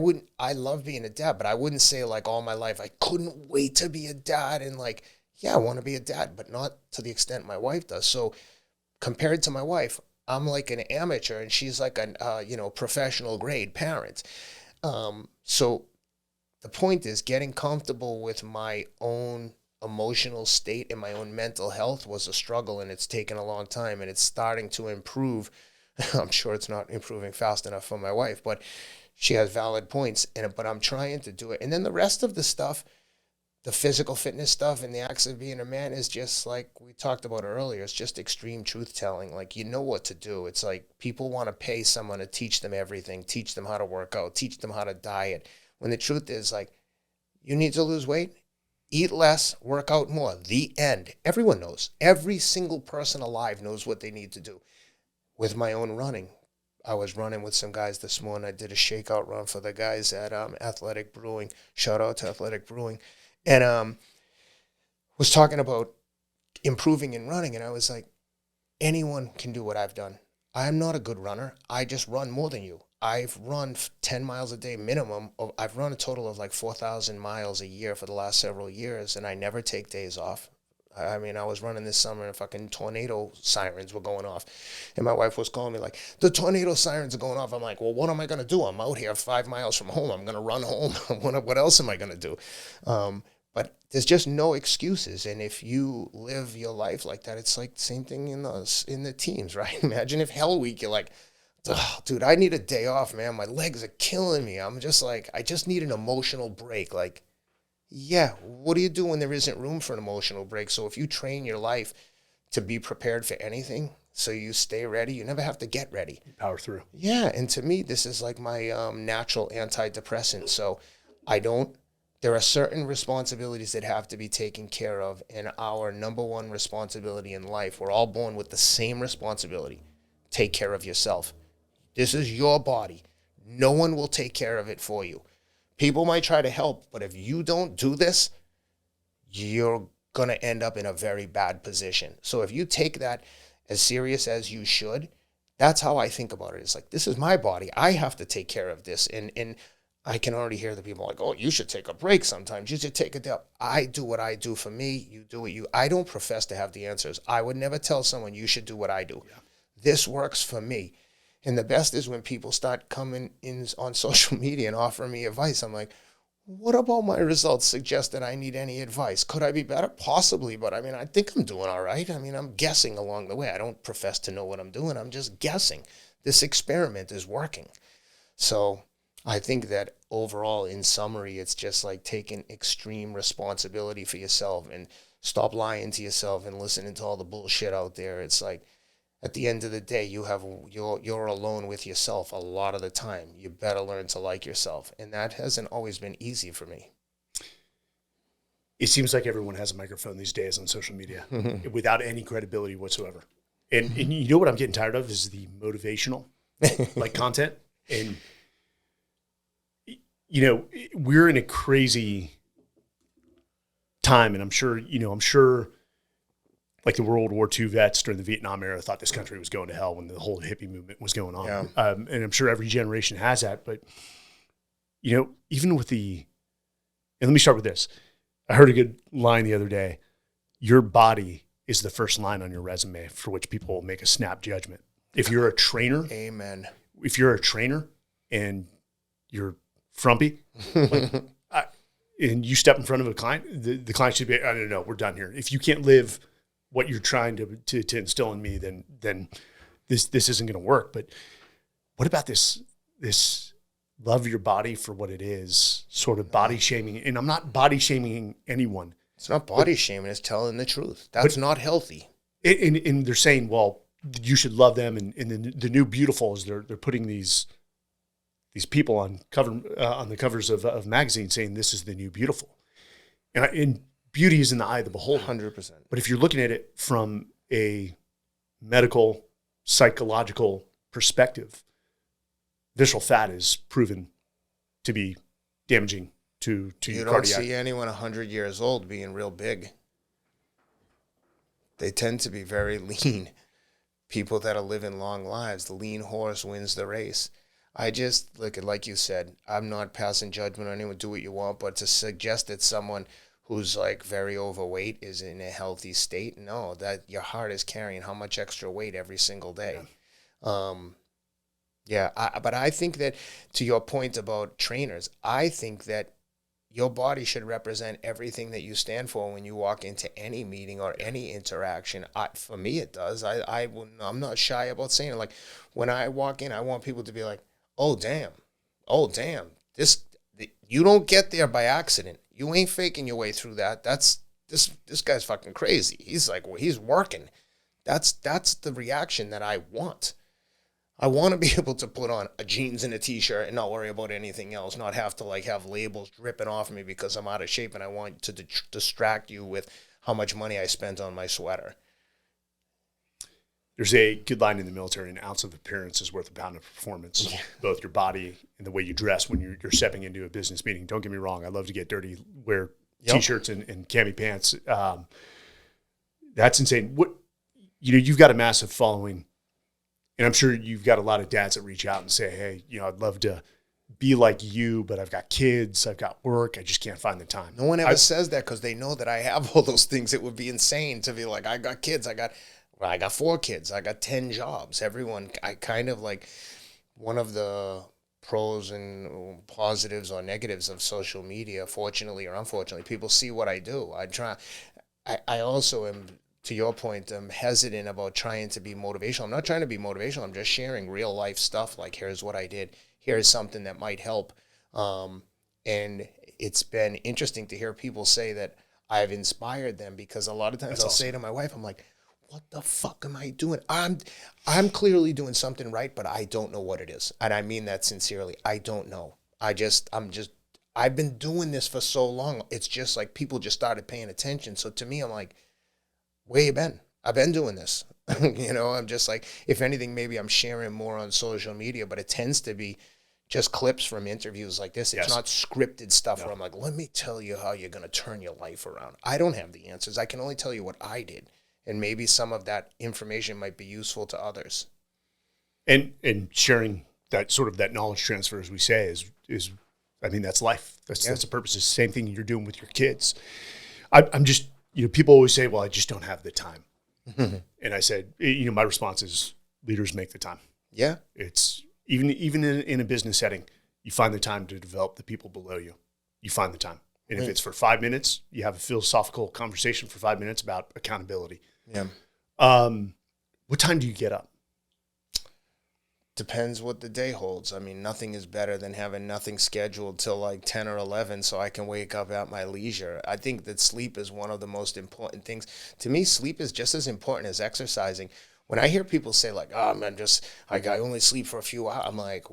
love being a dad, but I wouldn't say, like, all my life I couldn't wait to be a dad. And, like, yeah, I want to be a dad, but not to the extent my wife does. So compared to my wife, I'm like an amateur and she's like a professional grade parent. So the point is, getting comfortable with my own emotional state and my own mental health was a struggle, and it's taken a long time, and it's starting to improve. I'm sure it's not improving fast enough for my wife, but she has valid points, but I'm trying to do it. And then the rest of the stuff, the physical fitness stuff and the acts of being a man, is just like we talked about earlier. It's just extreme truth telling. Like, you know what to do. It's like people want to pay someone to teach them everything, teach them how to work out, teach them how to diet. When the truth is, like, you need to lose weight, eat less, work out more. The end. Everyone knows. Every single person alive knows what they need to do. With my own running, I was running with some guys this morning. I did a shakeout run for the guys at Athletic Brewing. Shout out to Athletic Brewing. And was talking about improving in running. And I was like, anyone can do what I've done. I'm not a good runner. I just run more than you. I've run 10 miles a day minimum. I've run a total of like 4,000 miles a year for the last several years, and I never take days off. I mean, I was running this summer and fucking tornado sirens were going off. And my wife was calling me like, the tornado sirens are going off. I'm like, well, what am I going to do? I'm out here 5 miles from home. I'm going to run home. What else am I going to do? But there's just no excuses. And if you live your life like that, it's like the same thing in the teams, right? Imagine if Hell Week, you're like, oh, dude, I need a day off, man. My legs are killing me. I'm just like, I just need an emotional break. Like, yeah, what do you do when there isn't room for an emotional break? So if you train your life to be prepared for anything, so you stay ready, you never have to get ready. Power through. Yeah, and to me, this is like my natural antidepressant. So there are certain responsibilities that have to be taken care of, and our number one responsibility in life, we're all born with the same responsibility. Take care of yourself. This is your body. No one will take care of it for you. People might try to help, but if you don't do this, you're going to end up in a very bad position. So if you take that as serious as you should, that's how I think about it. It's like, this is my body. I have to take care of this. And I can already hear the people like, oh, you should take a break sometimes. You should take a day. I do what I do for me. You do what you. I don't profess to have the answers. I would never tell someone you should do what I do. Yeah. This works for me. And the best is when people start coming in on social media and offering me advice. I'm like, what about my results suggest that I need any advice? Could I be better? Possibly, but I mean, I think I'm doing all right. I mean, I'm guessing along the way. I don't profess to know what I'm doing. I'm just guessing. This experiment is working. So I think that overall, in summary, it's just like taking extreme responsibility for yourself and stop lying to yourself and listening to all the bullshit out there. It's like, at the end of the day, you're alone with yourself a lot of the time. You better learn to like yourself. And that hasn't always been easy for me. It seems like everyone has a microphone these days on social media without any credibility whatsoever. And you know what I'm getting tired of is the motivational like content. And, you know, we're in a crazy time. And I'm sure like the World War II vets during the Vietnam era thought this country was going to hell when the whole hippie movement was going on. Yeah. And I'm sure every generation has that. But, you know, even with and let me start with this. I heard a good line the other day. Your body is the first line on your resume for which people will make a snap judgment. If you're a trainer. Amen. If you're a trainer and you're frumpy, like, and you step in front of a client, the client should be, no, we're done here. If you can't live what you're trying to instill in me, then this isn't going to work. But what about this love your body for what it is, sort of body shaming? And I'm not body shaming anyone. It's not body shaming. It's telling the truth. That's not healthy. And they're saying, well, you should love them. And the new beautiful is they're putting these people on the covers of magazines saying this is the new beautiful. And beauty is in the eye of the beholder. 100%. But if you're looking at it from a medical, psychological perspective, visceral fat is proven to be damaging to your cardiac. You don't see anyone 100 years old being real big. They tend to be very lean. People that are living long lives, the lean horse wins the race. I just, look at, like you said, I'm not passing judgment on anyone, do what you want, but to suggest that someone who's like very overweight is in a healthy state, no, that your heart is carrying how much extra weight every single day. Yeah. But I think that, to your point about trainers, I think that your body should represent everything that you stand for when you walk into any meeting or any interaction. For me, it does. I'm not shy about saying it. Like, when I walk in, I want people to be like, oh, damn. You don't get there by accident. You ain't faking your way through that. This guy's fucking crazy. He's like, well, he's working. That's the reaction that I want. I want to be able to put on a jeans and a t-shirt and not worry about anything else, not have to like have labels dripping off me because I'm out of shape and I want to distract you with how much money I spent on my sweater. There's a good line in the military: an ounce of appearance is worth a pound of performance. Yeah. Both your body and the way you dress when you're stepping into a business meeting. Don't get me wrong. I love to get dirty, wear t-shirts and cami pants. That's insane. You've got a massive following, and I'm sure you've got a lot of dads that reach out and say, hey, I'd love to be like you, but I've got kids, I've got work, I just can't find the time. No one ever says that because they know that I have all those things. It would be insane to be like, I got kids, I got 4 kids, I got 10 jobs. I kind of like, one of the pros and positives or negatives of social media, fortunately or unfortunately, people see what I do. I also am, to your point, I'm hesitant about trying to be motivational. I'm not trying to be motivational. I'm just sharing real life stuff. Like, here's what I did. Here's something that might help. And it's been interesting to hear people say that I've inspired them, because a lot of times I'll say to my wife, I'm like, what the fuck am I doing? I'm clearly doing something right, but I don't know what it is. And I mean that sincerely. I don't know. I've been doing this for so long. It's just like people just started paying attention. So to me, I'm like, where you been? I've been doing this. I'm just like, if anything, maybe I'm sharing more on social media, but it tends to be just clips from interviews like this. It's Yes. not scripted stuff No. where I'm like, let me tell you how you're going to turn your life around. I don't have the answers. I can only tell you what I did. And maybe some of that information might be useful to others. And sharing that sort of that knowledge transfer, as we say, is I mean, that's life. That's the purpose. It's the same thing you're doing with your kids. I'm just, people always say, well, I just don't have the time. And I said, my response is leaders make the time. Yeah. It's even in a business setting, you find the time to develop the people below you. You find the time. And if it's for 5 minutes, you have a philosophical conversation for 5 minutes about accountability. Yeah. What time do you get up? Depends what the day holds. I mean, nothing is better than having nothing scheduled till like 10 or 11 so I can wake up at my leisure. I think that sleep is one of the most important things. To me, sleep is just as important as exercising. When I hear people say like, oh, man, I only sleep for a few hours, I'm like,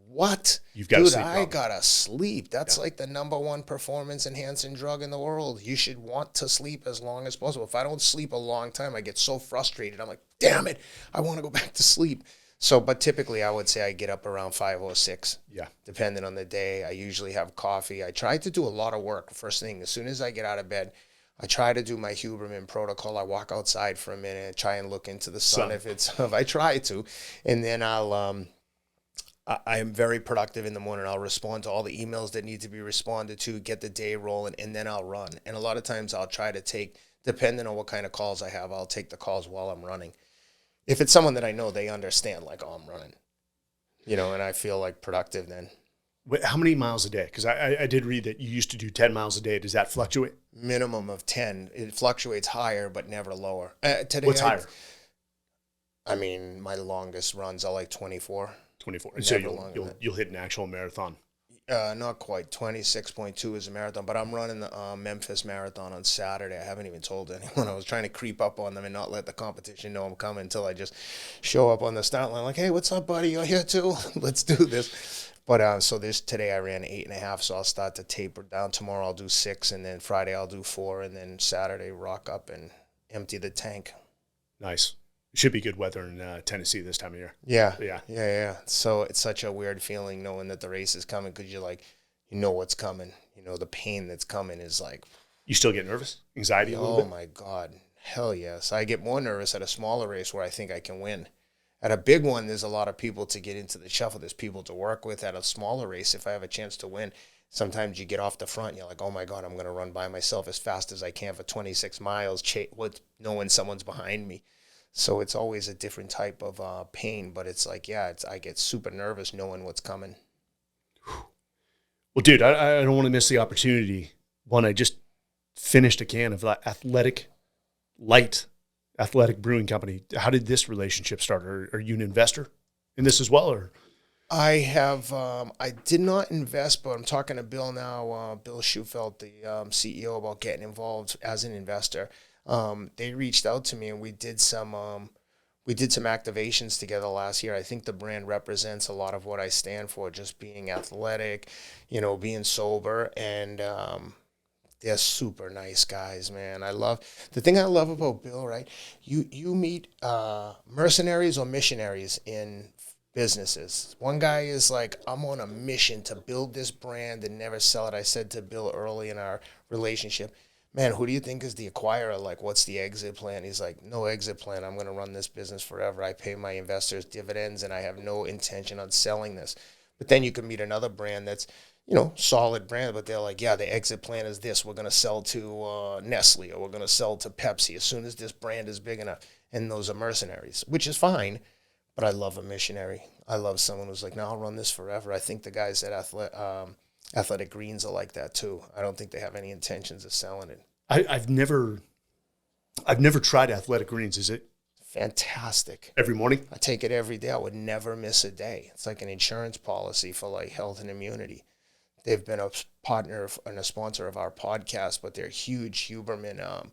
what? You've got to sleep. I gotta sleep. That's like the number one performance enhancing drug in the world. You should want to sleep as long as possible. If I don't sleep a long time, I get so frustrated. I'm like, damn it, I want to go back to sleep. So, but typically I would say I get up around 5 or 6. Yeah. Depending on the day. I usually have coffee. I try to do a lot of work first thing. As soon as I get out of bed, I try to do my Huberman protocol. I walk outside for a minute, try and look into the sun if I try to. And then I am very productive in the morning. I'll respond to all the emails that need to be responded to, get the day rolling, and then I'll run. And a lot of times I'll try to take, depending on what kind of calls I have, I'll take the calls while I'm running. If it's someone that I know, they understand, like, oh, I'm running, and I feel like productive then. How many miles a day? Because I did read that you used to do 10 miles a day. Does that fluctuate? Minimum of 10. It fluctuates higher, but never lower. Today, What's higher? I mean, my longest runs are like 24. 24. And so you'll hit an actual marathon. Not quite. 26.2 is a marathon, but I'm running the Memphis Marathon on Saturday. I haven't even told anyone. I was trying to creep up on them and not let the competition know I'm coming until I just show up on the start line like, hey, what's up, buddy? You're here too? Let's do this. But so today I ran 8.5, so I'll start to taper down. Tomorrow I'll do 6, and then Friday I'll do 4, and then Saturday rock up and empty the tank. Nice. It should be good weather in Tennessee this time of year. Yeah. So it's such a weird feeling knowing that the race is coming because you're like, what's coming. The pain that's coming is like. You still get nervous? Anxiety a little bit? Oh, my God. Hell yes. I get more nervous at a smaller race where I think I can win. At a big one, there's a lot of people to get into the shuffle. There's people to work with. At a smaller race, if I have a chance to win, sometimes you get off the front and you're like, oh, my God, I'm going to run by myself as fast as I can for 26 miles with knowing someone's behind me. So it's always a different type of pain, but it's like, I get super nervous knowing what's coming. Well, dude, I don't want to miss the opportunity. One, I just finished a can of light athletic brewing company. How did this relationship start? Are you an investor in this as well? Or I have, I did not invest, but I'm talking to Bill now, Bill Schufelt, the CEO, about getting involved as an investor. They reached out to me and we did some activations together last year. I think the brand represents a lot of what I stand for, just being athletic, being sober, and they're super nice guys, man. The thing I love about Bill, right? You meet mercenaries or missionaries in businesses. One guy is like, I'm on a mission to build this brand and never sell it. I said to Bill early in our relationship, man, who do you think is the acquirer? Like, what's the exit plan? He's like, no exit plan. I'm going to run this business forever. I pay my investors dividends, and I have no intention on selling this. But then you can meet another brand that's, solid brand, but they're like, yeah, the exit plan is this. We're going to sell to Nestle, or we're going to sell to Pepsi as soon as this brand is big enough. And those are mercenaries, which is fine. But I love a missionary. I love someone who's like, no, I'll run this forever. I think the guys at Athletic Greens are like that too. I don't think they have any intentions of selling it. I've never tried Athletic Greens. Is it fantastic? Every morning? I take it every day. I would never miss a day. It's like an insurance policy for like health and immunity. They've been a partner and a sponsor of our podcast, but they're a huge Huberman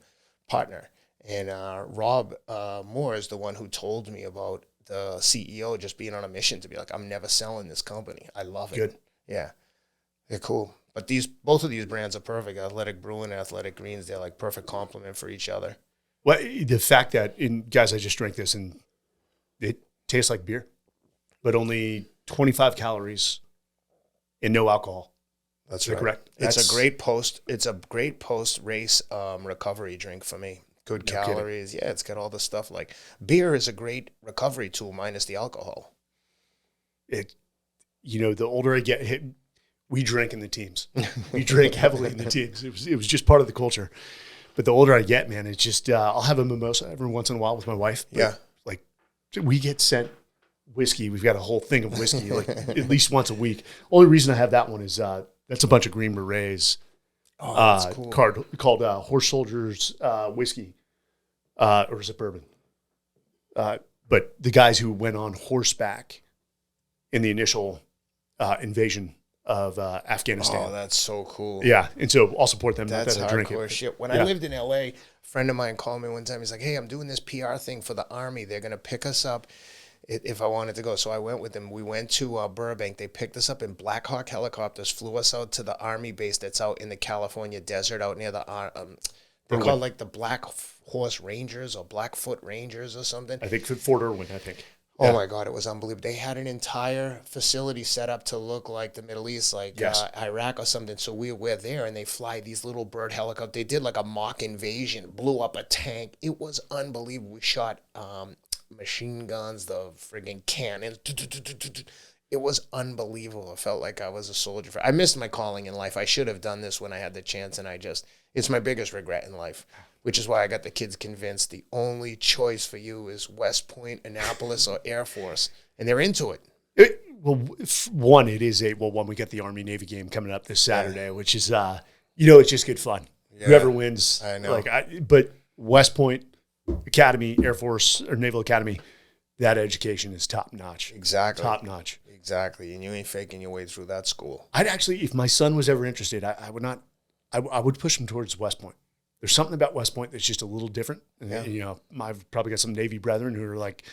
partner. And Rob Moore is the one who told me about the CEO just being on a mission to be like, I'm never selling this company. I love it. Good. Yeah. They're cool. But both of these brands are perfect. Athletic Brewing and Athletic Greens, they're like perfect complement for each other. Well, the fact that, guys, I just drank this and it tastes like beer, but only 25 calories, and no alcohol. That's right. Correct. It's a great post race recovery drink for me. Good calories. Kidding. Yeah, it's got all the stuff. Like beer is a great recovery tool minus the alcohol. The older I get, we drink in the teams. We drink heavily in the teams. It was just part of the culture. But the older I get, man, it's just I'll have a mimosa every once in a while with my wife. Yeah. Like we get sent whiskey. We've got a whole thing of whiskey like at least once a week. Only reason I have that one is that's a bunch of Green Berets. Oh, that's cool. Called Horse Soldiers whiskey, or is it bourbon? But the guys who went on horseback in the initial invasion of Afghanistan. Oh, that's so cool. Yeah, and so I'll support them. That's not that I drink hardcore it. shit. When I lived in LA, a friend of mine called me one time. He's like, "Hey, I'm doing this PR thing for the Army. They're gonna pick us up if I wanted to go." So I went with them. We went to Burbank. They picked us up in Black Hawk helicopters, flew us out to the Army base that's out in the California desert, out near the they're called like the Black Horse Rangers or Blackfoot Rangers or something. I think Fort Irwin. I think. Oh my God, it was unbelievable. They had an entire facility set up to look like the Middle East, like Iraq or something. So we're there, and they fly these little bird helicopters. They did like a mock invasion, blew up a tank. It was unbelievable. We shot machine guns, the friggin' cannons. It was unbelievable. I felt like I was a soldier. I missed my calling in life. I should have done this when I had the chance, and it's my biggest regret in life, which is why I got the kids convinced the only choice for you is West Point, Annapolis, or Air Force, and they're into it. One, we got the Army-Navy game coming up this Saturday, which is, it's just good fun. Yeah. Whoever wins. I know. But West Point Academy, Air Force, or Naval Academy, that education is top-notch. Exactly. Top-notch. Exactly, and you ain't faking your way through that school. I'd actually, if my son was ever interested, I would push him towards West Point. There's something about West Point that's just a little different. Yeah. I've probably got some Navy brethren who are like,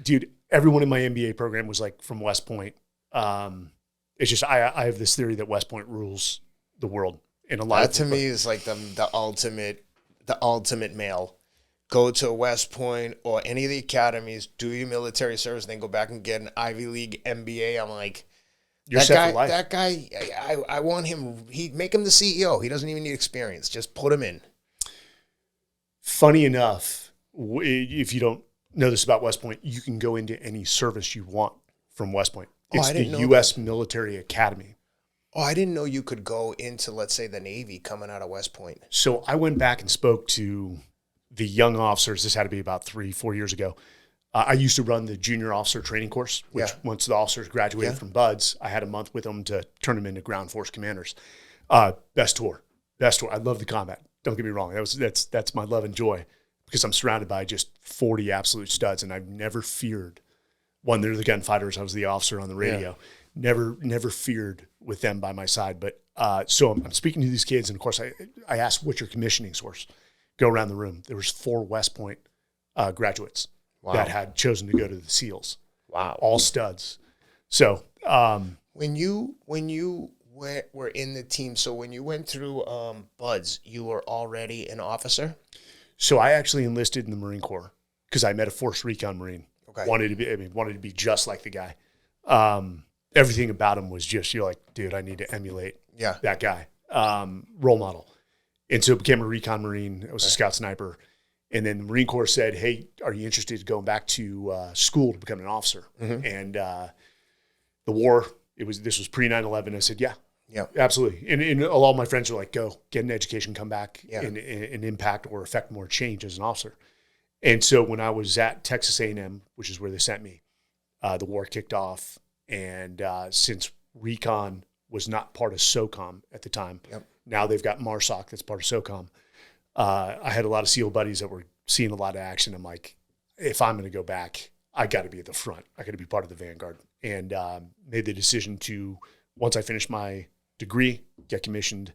dude, everyone in my MBA program was like from West Point. It's just, I have this theory that West Point rules the world in a lot of to me is like the ultimate male. Go to West Point or any of the academies, do your military service, then go back and get an Ivy League MBA. I'm like, You're set for life. That guy, I want him. Make him the CEO. He doesn't even need experience. Just put him in. Funny enough, if you don't know this about West Point, you can go into any service you want from West Point. It's the U.S. Military Academy. Oh, I didn't know you could go into, let's say, the Navy coming out of West Point. So I went back and spoke to the young officers. This had to be about 3-4 years ago. I used to run the junior officer training course, which once the officers graduated from BUDS, I had a month with them to turn them into ground force commanders. Best tour. I love the combat. Don't get me wrong. That's my love and joy because I'm surrounded by just 40 absolute studs, and I've never feared. One, they're the gunfighters. I was the officer on the radio. Yeah. Never feared with them by my side. But so I'm speaking to these kids, and of course I asked, what's your commissioning source? Go around the room. There was 4 West Point graduates that had chosen to go to the SEALs. Wow. All studs. So when you were in the team, so when you went through BUDS, you were already an officer? So I actually enlisted in the Marine Corps because I met a Force Recon Marine. Okay. Wanted to be just like the guy. Everything about him was just, you're like, dude, I need to emulate that guy. Role model. And so I became a Recon Marine. I was a scout sniper. And then the Marine Corps said, hey, are you interested in going back to school to become an officer? Mm-hmm. And the war, this was pre 9/11. I said, yeah, absolutely. And a lot of my friends were like, go get an education, come back and impact or affect more change as an officer. And so when I was at Texas A&M, which is where they sent me, the war kicked off. And since Recon was not part of SOCOM at the time, now they've got MARSOC that's part of SOCOM. I had a lot of SEAL buddies that were seeing a lot of action. I'm like, if I'm going to go back, I got to be at the front. I got to be part of the vanguard. And made the decision to, once I finished my degree, get commissioned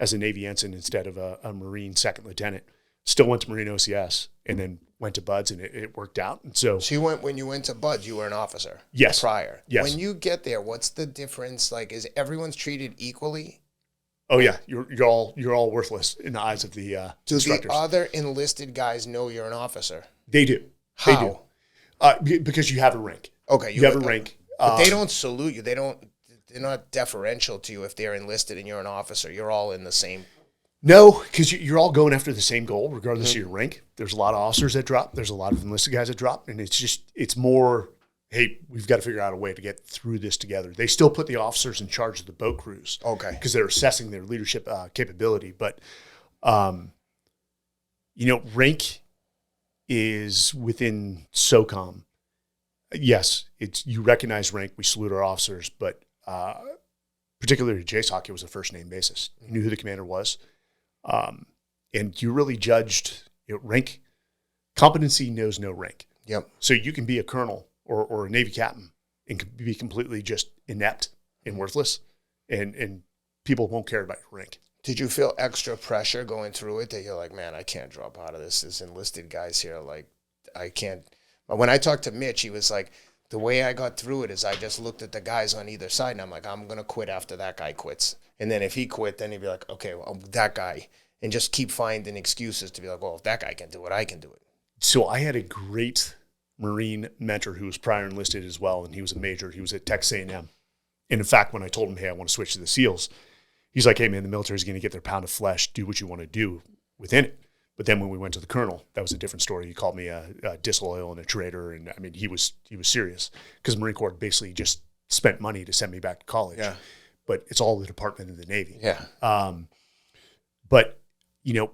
as a Navy ensign instead of a Marine second lieutenant. Still went to Marine OCS and then went to BUDS, and it worked out. And so when you went to BUDS, you were an officer. Yes. Prior. Yes. When you get there, what's the difference? Like, is everyone's treated equally? Oh yeah, you're all worthless in the eyes of the instructors. Do the other enlisted guys know you're an officer? They do. How? They do. Because you have a rank. Okay. You have a rank. But they don't salute you. They're not deferential to you if they're enlisted and you're an officer. You're all in the same. No, because you're all going after the same goal, regardless of your rank. There's a lot of officers that drop. There's a lot of enlisted guys that drop. And it's more, hey, we've got to figure out a way to get through this together. They still put the officers in charge of the boat crews. Okay. Because they're assessing their leadership capability. But, rank is within SOCOM. Yes, you recognize rank. We salute our officers. But particularly JSOC, it was a first-name basis. You knew who the commander was. And you really judged rank. Competency knows no rank. Yep. So you can be a colonel or a Navy captain and be completely just inept and worthless, and people won't care about your rank. Did you feel extra pressure going through it that you're like, man, I can't drop out of this? There's enlisted guys here. Like, I can't. But when I talked to Mitch, he was like, the way I got through it is I just looked at the guys on either side, and I'm like, I'm going to quit after that guy quits. And then if he quit, then he'd be like, okay, well, that guy. And just keep finding excuses to be like, well, if that guy can do it, I can do it. So I had a great Marine mentor who was prior enlisted as well, and he was a major. He was at Texas A&M. And in fact, when I told him, hey, I want to switch to the SEALs, he's like, hey, man, the military is going to get their pound of flesh, do what you want to do within it. But then when we went to the colonel, that was a different story. He called me a disloyal and a traitor. And I mean, he was serious because Marine Corps basically just spent money to send me back to college. Yeah. But it's all the Department of the Navy. Yeah. But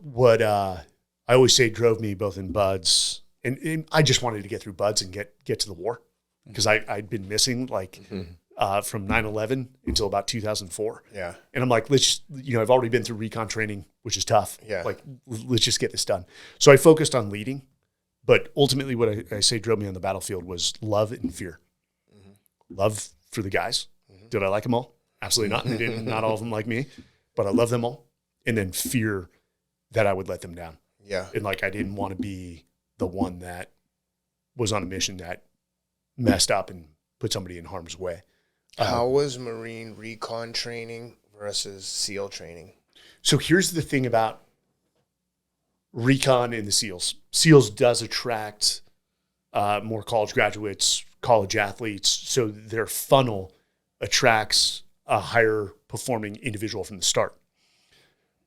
what I always say drove me both in BUDS, and I just wanted to get through BUDS and get to the war because I'd been missing from 9/11 until about 2004. Yeah. And I'm like, I've already been through recon training, which is tough. Yeah. Like, let's just get this done. So I focused on leading, but ultimately what I say drove me on the battlefield was love and fear. Mm-hmm. Love for the guys. Mm-hmm. Did I like them all? Absolutely not. They didn't. Not all of them like me, but I love them all. And then fear that I would let them down. Yeah. And I didn't want to be the one that was on a mission that messed up and put somebody in harm's way. How was Marine recon training versus SEAL training? So here's the thing about recon and the SEALs. SEALs does attract more college graduates, college athletes. So their funnel attracts a higher performing individual from the start.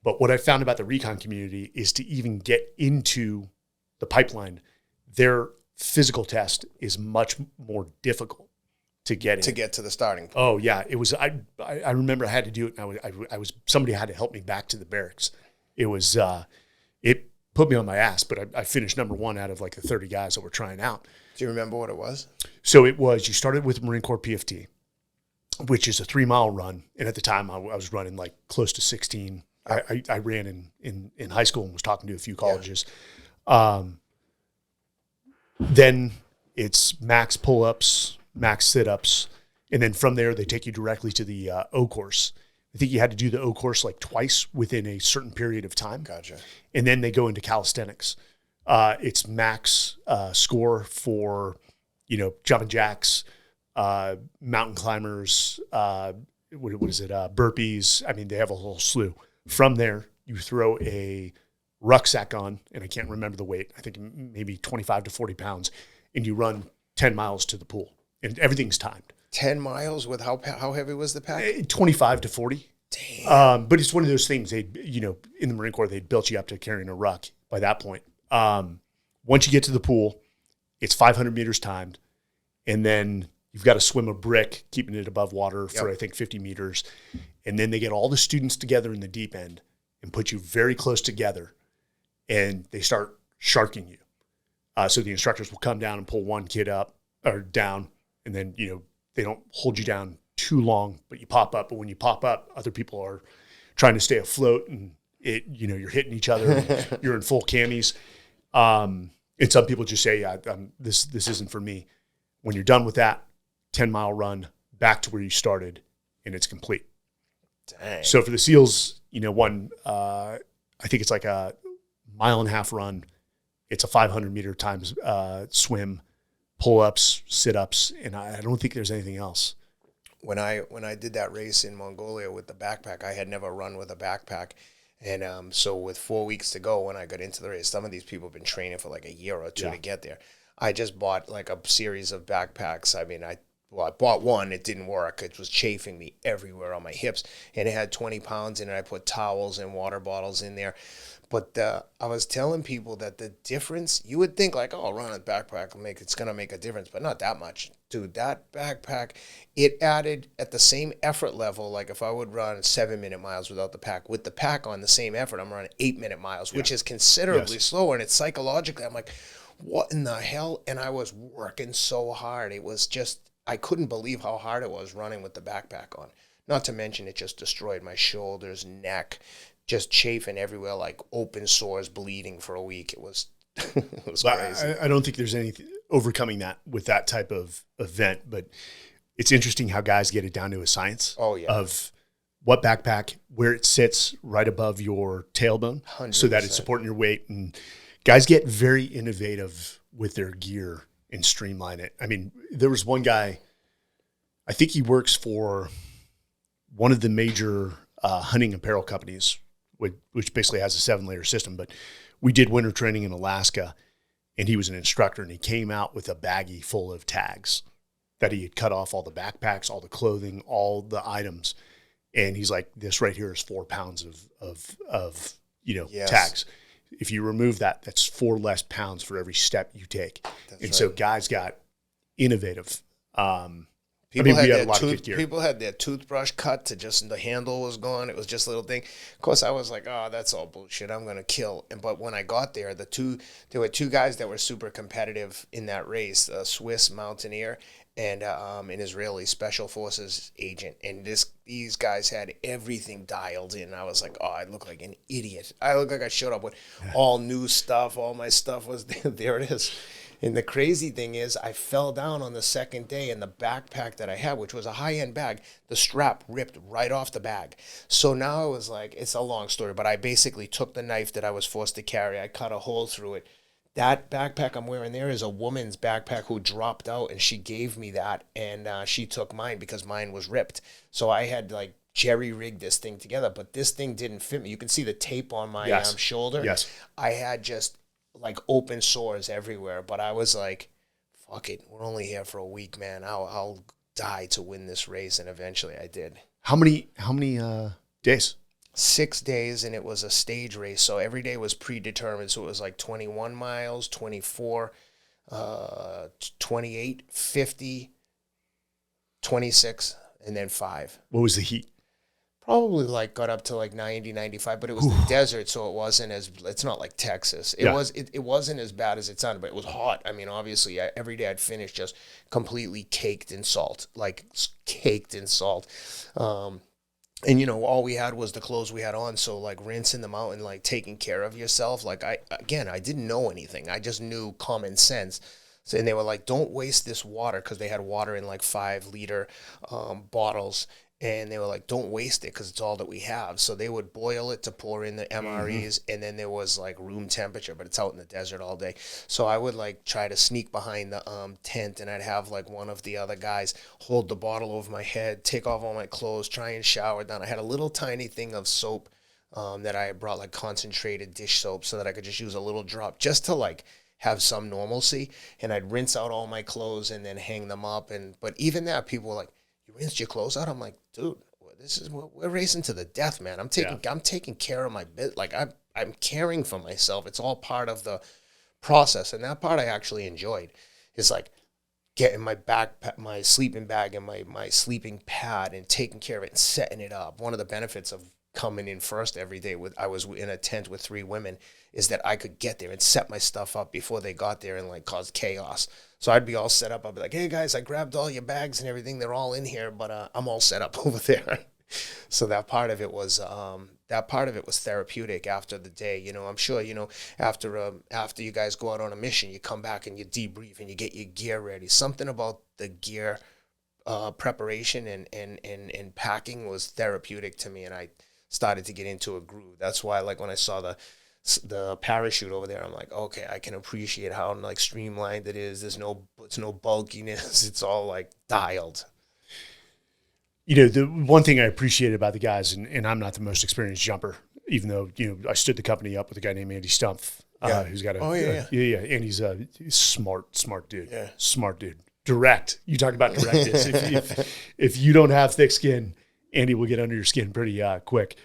But what I found about the recon community is to even get into the pipeline, their physical test is much more difficult to get in. To get to the starting point. Oh yeah, it was. I remember I had to do it. And I was somebody had to help me back to the barracks. It was it put me on my ass, but I finished number 1 out of the 30 guys that were trying out. Do you remember what it was? So it was, you started with Marine Corps PFT, which is a 3-mile run, and at the time I was running close to 16. I ran in high school and was talking to a few colleges. Yeah. Then it's max pull-ups, max sit-ups, and then from there they take you directly to the O course. I think you had to do the O course twice within a certain period of time. Gotcha. And then they go into calisthenics. It's max score for, jumping jacks, mountain climbers, what is it? Burpees. I mean, they have a whole slew. From there, you throw a rucksack on, and I can't remember the weight. I think maybe 25 to 40 pounds, and you run 10 miles to the pool, and everything's timed. 10 miles with how heavy was the pack? 25 to 40. Damn. But it's one of those things. They, in the Marine Corps, they built you up to carrying a ruck by that point. Once you get to the pool, it's 500 meters timed, and then you've got to swim a brick, keeping it above water for, I think, 50 meters. And then they get all the students together in the deep end and put you very close together, and they start sharking you. So the instructors will come down and pull one kid up or down, and then, they don't hold you down too long, but you pop up. But when you pop up, other people are trying to stay afloat, and you're hitting each other. You're in full camis. And some people just say, this isn't for me. When you're done with that 10-mile run, back to where you started, and it's complete. Dang. So for the SEALs, I think it's a 1.5-mile run. It's a 500-meter times swim, pull-ups, sit-ups, and I don't think there's anything else. When I did that race in Mongolia with the backpack, I had never run with a backpack. And so with 4 weeks to go, when I got into the race, some of these people have been training for a year or two to get there. I just bought a series of backpacks. I mean, I well, I bought one. It didn't work. It was chafing me everywhere on my hips, and it had 20 pounds in it. I put towels and water bottles in there. But I was telling people that the difference, you would think like, oh, run a backpack, it's going to make a difference, but not that much. Dude, that backpack, it added at the same effort level, like if I would run 7-minute miles without the pack, with the pack on the same effort, I'm running 8-minute miles, which is considerably slower. And it's psychologically, I'm like, what in the hell? And I was working so hard. It was just, I couldn't believe how hard it was running with the backpack on. Not to mention it just destroyed my shoulders, neck, just chafing everywhere, like open sores, bleeding for a week. It was it was crazy. I don't think there's anything overcoming that with that type of event, but it's interesting how guys get it down to a science of what backpack, where it sits right above your tailbone 100%. So that it's supporting your weight. And guys get very innovative with their gear and streamline it. I mean, there was one guy, I think he works for one of the major hunting apparel companies, which basically has a 7-layer system. But we did winter training in Alaska, and he was an instructor, and he came out with a baggie full of tags that he had cut off all the backpacks, all the clothing, all the items. And he's like, this right here is 4 pounds of tags. If you remove that, that's 4 less pounds for every step you take. So guys got innovative. People had their toothbrush cut to just, the handle was gone. It was just a little thing. Of course, I was like, oh, that's all bullshit. I'm going to kill. But when I got there, there were 2 guys that were super competitive in that race, a Swiss mountaineer and an Israeli special forces agent. And these guys had everything dialed in. I was like, oh, I look like an idiot. I look like I showed up with all new stuff. All my stuff was there. There it is. And the crazy thing is, I fell down on the second day, and the backpack that I had, which was a high-end bag, the strap ripped right off the bag. So now I was like, it's a long story, but I basically took the knife that I was forced to carry. I cut a hole through it. That backpack I'm wearing there is a woman's backpack who dropped out, and she gave me that, and she took mine because mine was ripped. So I had like jerry-rigged this thing together, but this thing didn't fit me. You can see the tape on my shoulder. Yes. I had just like open sores everywhere, but I was like, fuck it, we're only here for a week, man. I'll die to win this race. And eventually I did. How many days? 6 days, and it was a stage race, so every day was predetermined. So it was like 21 miles, 24, 28, 50, 26, and then 5. What was the heat? Probably like got up to like 90, 95, but it was the desert, so it wasn't it's not like Texas. It wasn't as bad as it sounded, but it was hot. I mean, obviously, every day I'd finish just completely caked in salt, like caked in salt. And, all we had was the clothes we had on, so like rinsing them out and like taking care of yourself. Like I didn't know anything. I just knew common sense. So, and they were like, don't waste this water, because they had water in like 5-liter bottles. And they were like, don't waste it because it's all that we have. So they would boil it to pour in the MREs, and then there was like room temperature, but it's out in the desert all day. So I would like try to sneak behind the tent, and I'd have like one of the other guys hold the bottle over my head, take off all my clothes, try and shower down. I had a little tiny thing of soap that I brought, like concentrated dish soap, so that I could just use a little drop just to like have some normalcy. And I'd rinse out all my clothes and then hang them up. But even that, people were like, you rinsed your clothes out? I'm like, dude, we're racing to the death, man. I'm taking care of my bit. Like I'm caring for myself. It's all part of the process, and that part I actually enjoyed. Is like getting my my sleeping bag, and my sleeping pad, and taking care of it and setting it up. One of the benefits of coming in first every day I was in a tent with 3 women is that I could get there and set my stuff up before they got there and like cause chaos. So I'd be all set up. I'd be like, hey guys, I grabbed all your bags and everything. They're all in here, but I'm all set up over there. So that part of it was therapeutic after the day. I'm sure, after you guys go out on a mission, you come back and you debrief and you get your gear ready. Something about the gear preparation and packing was therapeutic to me, and I started to get into a groove. That's why, like, when I saw the parachute over there, I'm like, okay, I can appreciate how like streamlined it is. It's no bulkiness. It's all like dialed. The one thing I appreciated about the guys, and I'm not the most experienced jumper, even though, I stood the company up with a guy named Andy Stumpf, who's got and he's a smart dude. Yeah. Smart dude. direct. You talked about directness. if you don't have thick skin, Andy will get under your skin pretty quick.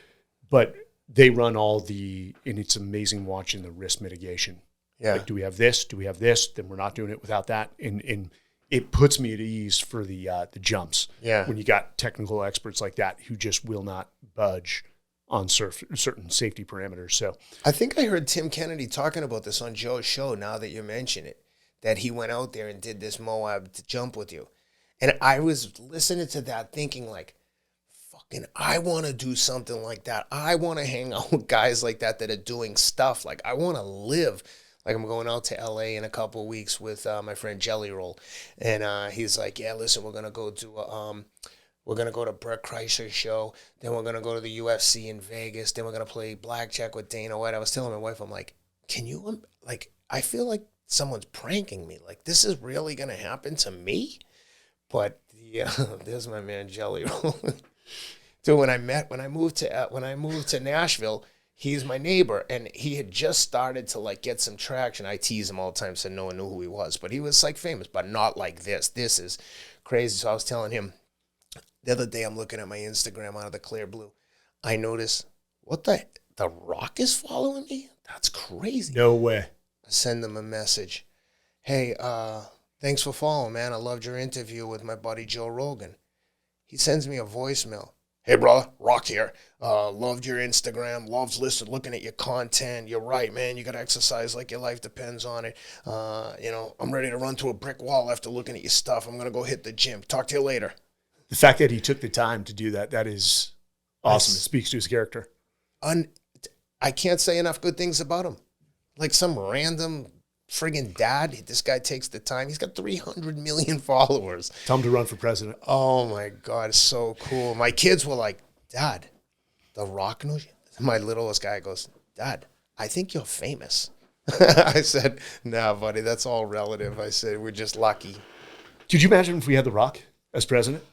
But they run and it's amazing watching the risk mitigation. Yeah. Like, do we have this? Do we have this? Then we're not doing it without that. And it puts me at ease for the jumps. Yeah. When you got technical experts like that who just will not budge on certain safety parameters. So I think I heard Tim Kennedy talking about this on Joe's show, now that you mention it, that he went out there and did this Moab to jump with you. And I was listening to that thinking like, fucking, I want to do something like that. I want to hang out with guys like that are doing stuff. Like, I want to live. Like, I'm going out to LA in a couple of weeks with my friend Jelly Roll. And he's like, yeah, listen, we're going to go to we're going to go to Bert Kreischer's show. Then we're going to go to the UFC in Vegas. Then we're going to play blackjack with Dana White. I was telling my wife, I'm like, can you, like, I feel like someone's pranking me. Like, this is really going to happen to me? But yeah, there's my man Jelly Roll. So when I moved to Nashville, he's my neighbor, and he had just started to like get some traction. I tease him all the time, so no one knew who he was, but he was like famous, but not like this. This is crazy. So I was telling him the other day, I'm looking at my Instagram out of the clear blue. I noticed, what the Rock is following me? That's crazy. no way. I send him a message. Hey, thanks for following, man. I loved your interview with my buddy Joe Rogan. He sends me a voicemail. Hey, brother, Rock here. Loved your Instagram. Loved looking at your content. You're right, man. You got to exercise like your life depends on it. I'm ready to run to a brick wall after looking at your stuff. I'm going to go hit the gym. Talk to you later. The fact that he took the time to do that is awesome. It speaks to his character. I can't say enough good things about him. Like some random friggin' dad. This guy takes the time. He's got 300 million followers. Tell him to run for president. Oh, my God. It's so cool. My kids were like, Dad, The Rock knows you? My littlest guy goes, Dad, I think you're famous. I said, nah, buddy, that's all relative. I said, we're just lucky. Could you imagine if we had The Rock as president?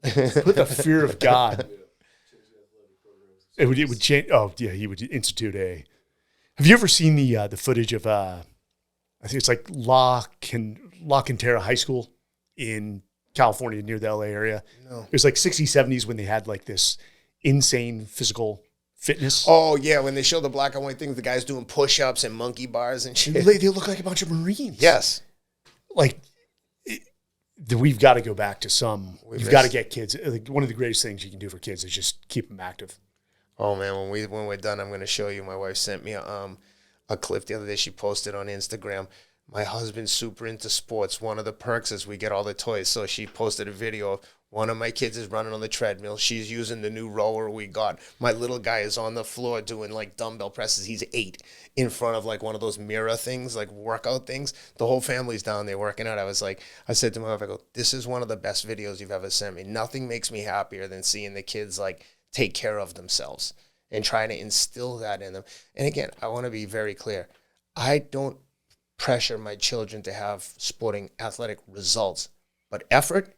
Put the fear of God. It would change. Oh, yeah, he would institute a. Have you ever seen the footage of, I think it's like La Cantera High School in California near the LA area? No. It was like 60s, 70s when they had like this insane physical fitness. Oh, yeah, when they show the black and white things, the guys doing push-ups and monkey bars and shit. They look like a bunch of Marines. Yes. Like, we've got to go back to some. You've got to get kids. Like, one of the greatest things you can do for kids is just keep them active. Oh, man, when we're done, I'm going to show you. My wife sent me a clip the other day. She posted on Instagram. My husband's super into sports. One of the perks is we get all the toys. So she posted a video of one of my kids is running on the treadmill. She's using the new rower we got. My little guy is on the floor doing like dumbbell presses. He's 8 in front of like one of those mirror things, like workout things. The whole family's down there working out. I said to my wife, I go, this is one of the best videos you've ever sent me. Nothing makes me happier than seeing the kids like take care of themselves and trying to instill that in them. And again, I want to be very clear. I don't pressure my children to have sporting athletic results, but effort,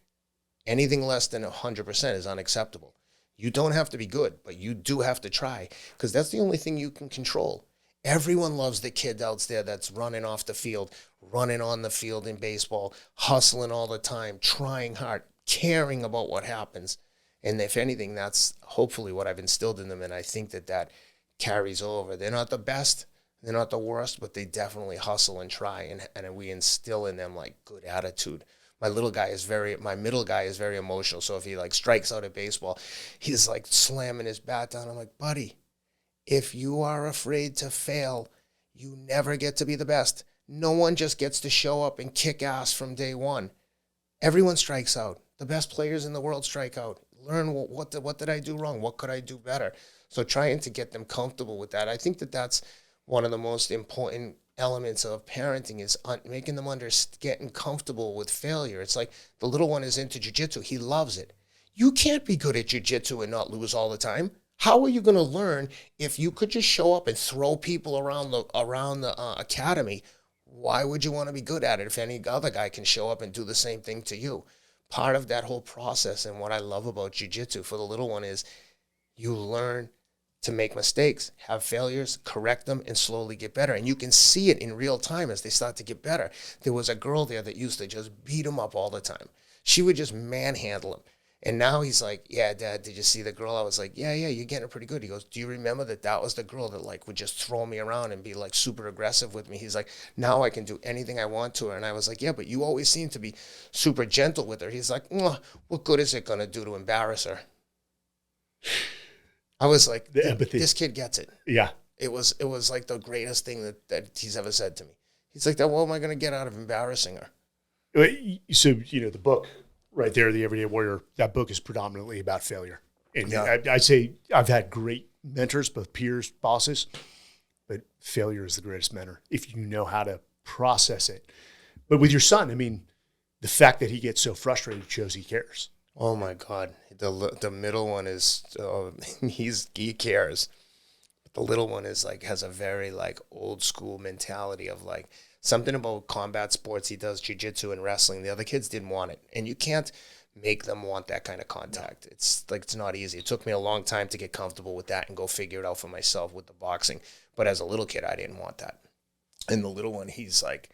anything less than 100% is unacceptable. You don't have to be good, but you do have to try, because that's the only thing you can control. Everyone loves the kid out there that's running off the field, running on the field in baseball, hustling all the time, trying hard, caring about what happens. And if anything, that's hopefully what I've instilled in them, and I think that carries over. They're not the best, they're not the worst, but they definitely hustle and try, and we instill in them like good attitude. My middle guy is very emotional. So if he like strikes out at baseball, he's like slamming his bat down. I'm like, buddy, if you are afraid to fail, you never get to be the best. No one just gets to show up and kick ass from day one. Everyone strikes out. The best players in the world strike out. Learn what did I do wrong? What could I do better? So trying to get them comfortable with that. I think that's one of the most important elements of parenting is making them getting comfortable with failure. It's like the little one is into jiu-jitsu. He loves it. You can't be good at jiu-jitsu and not lose all the time. How are you going to learn if you could just show up and throw people around the academy? Why would you want to be good at it if any other guy can show up and do the same thing to you? Part of that whole process and what I love about jiu-jitsu for the little one is you learn to make mistakes, have failures, correct them, and slowly get better. And you can see it in real time as they start to get better. There was a girl there that used to just beat him up all the time. She would just manhandle him. And now he's like, yeah, Dad, did you see the girl? I was like, yeah, you're getting it pretty good. He goes, do you remember that was the girl that like would just throw me around and be like super aggressive with me? He's like, now I can do anything I want to her. And I was like, yeah, but you always seem to be super gentle with her. He's like, what good is it going to do to embarrass her? I was like, the empathy. This kid gets it. Yeah. It was like the greatest thing that he's ever said to me. He's like, what am I going to get out of embarrassing her? So, the book right there, The Everyday Warrior, that book is predominantly about failure. And Yeah. I'd say I've had great mentors, both peers, bosses, but failure is the greatest mentor if you know how to process it. But with your son, I mean, the fact that he gets so frustrated shows he cares. Oh my God. The middle one is, he cares. The little one is like, has a very like old school mentality of like something about combat sports. He does jiu-jitsu and wrestling. The other kids didn't want it. And you can't make them want that kind of contact. It's like, it's not easy. It took me a long time to get comfortable with that and go figure it out for myself with the boxing. But as a little kid, I didn't want that. And the little one, he's like,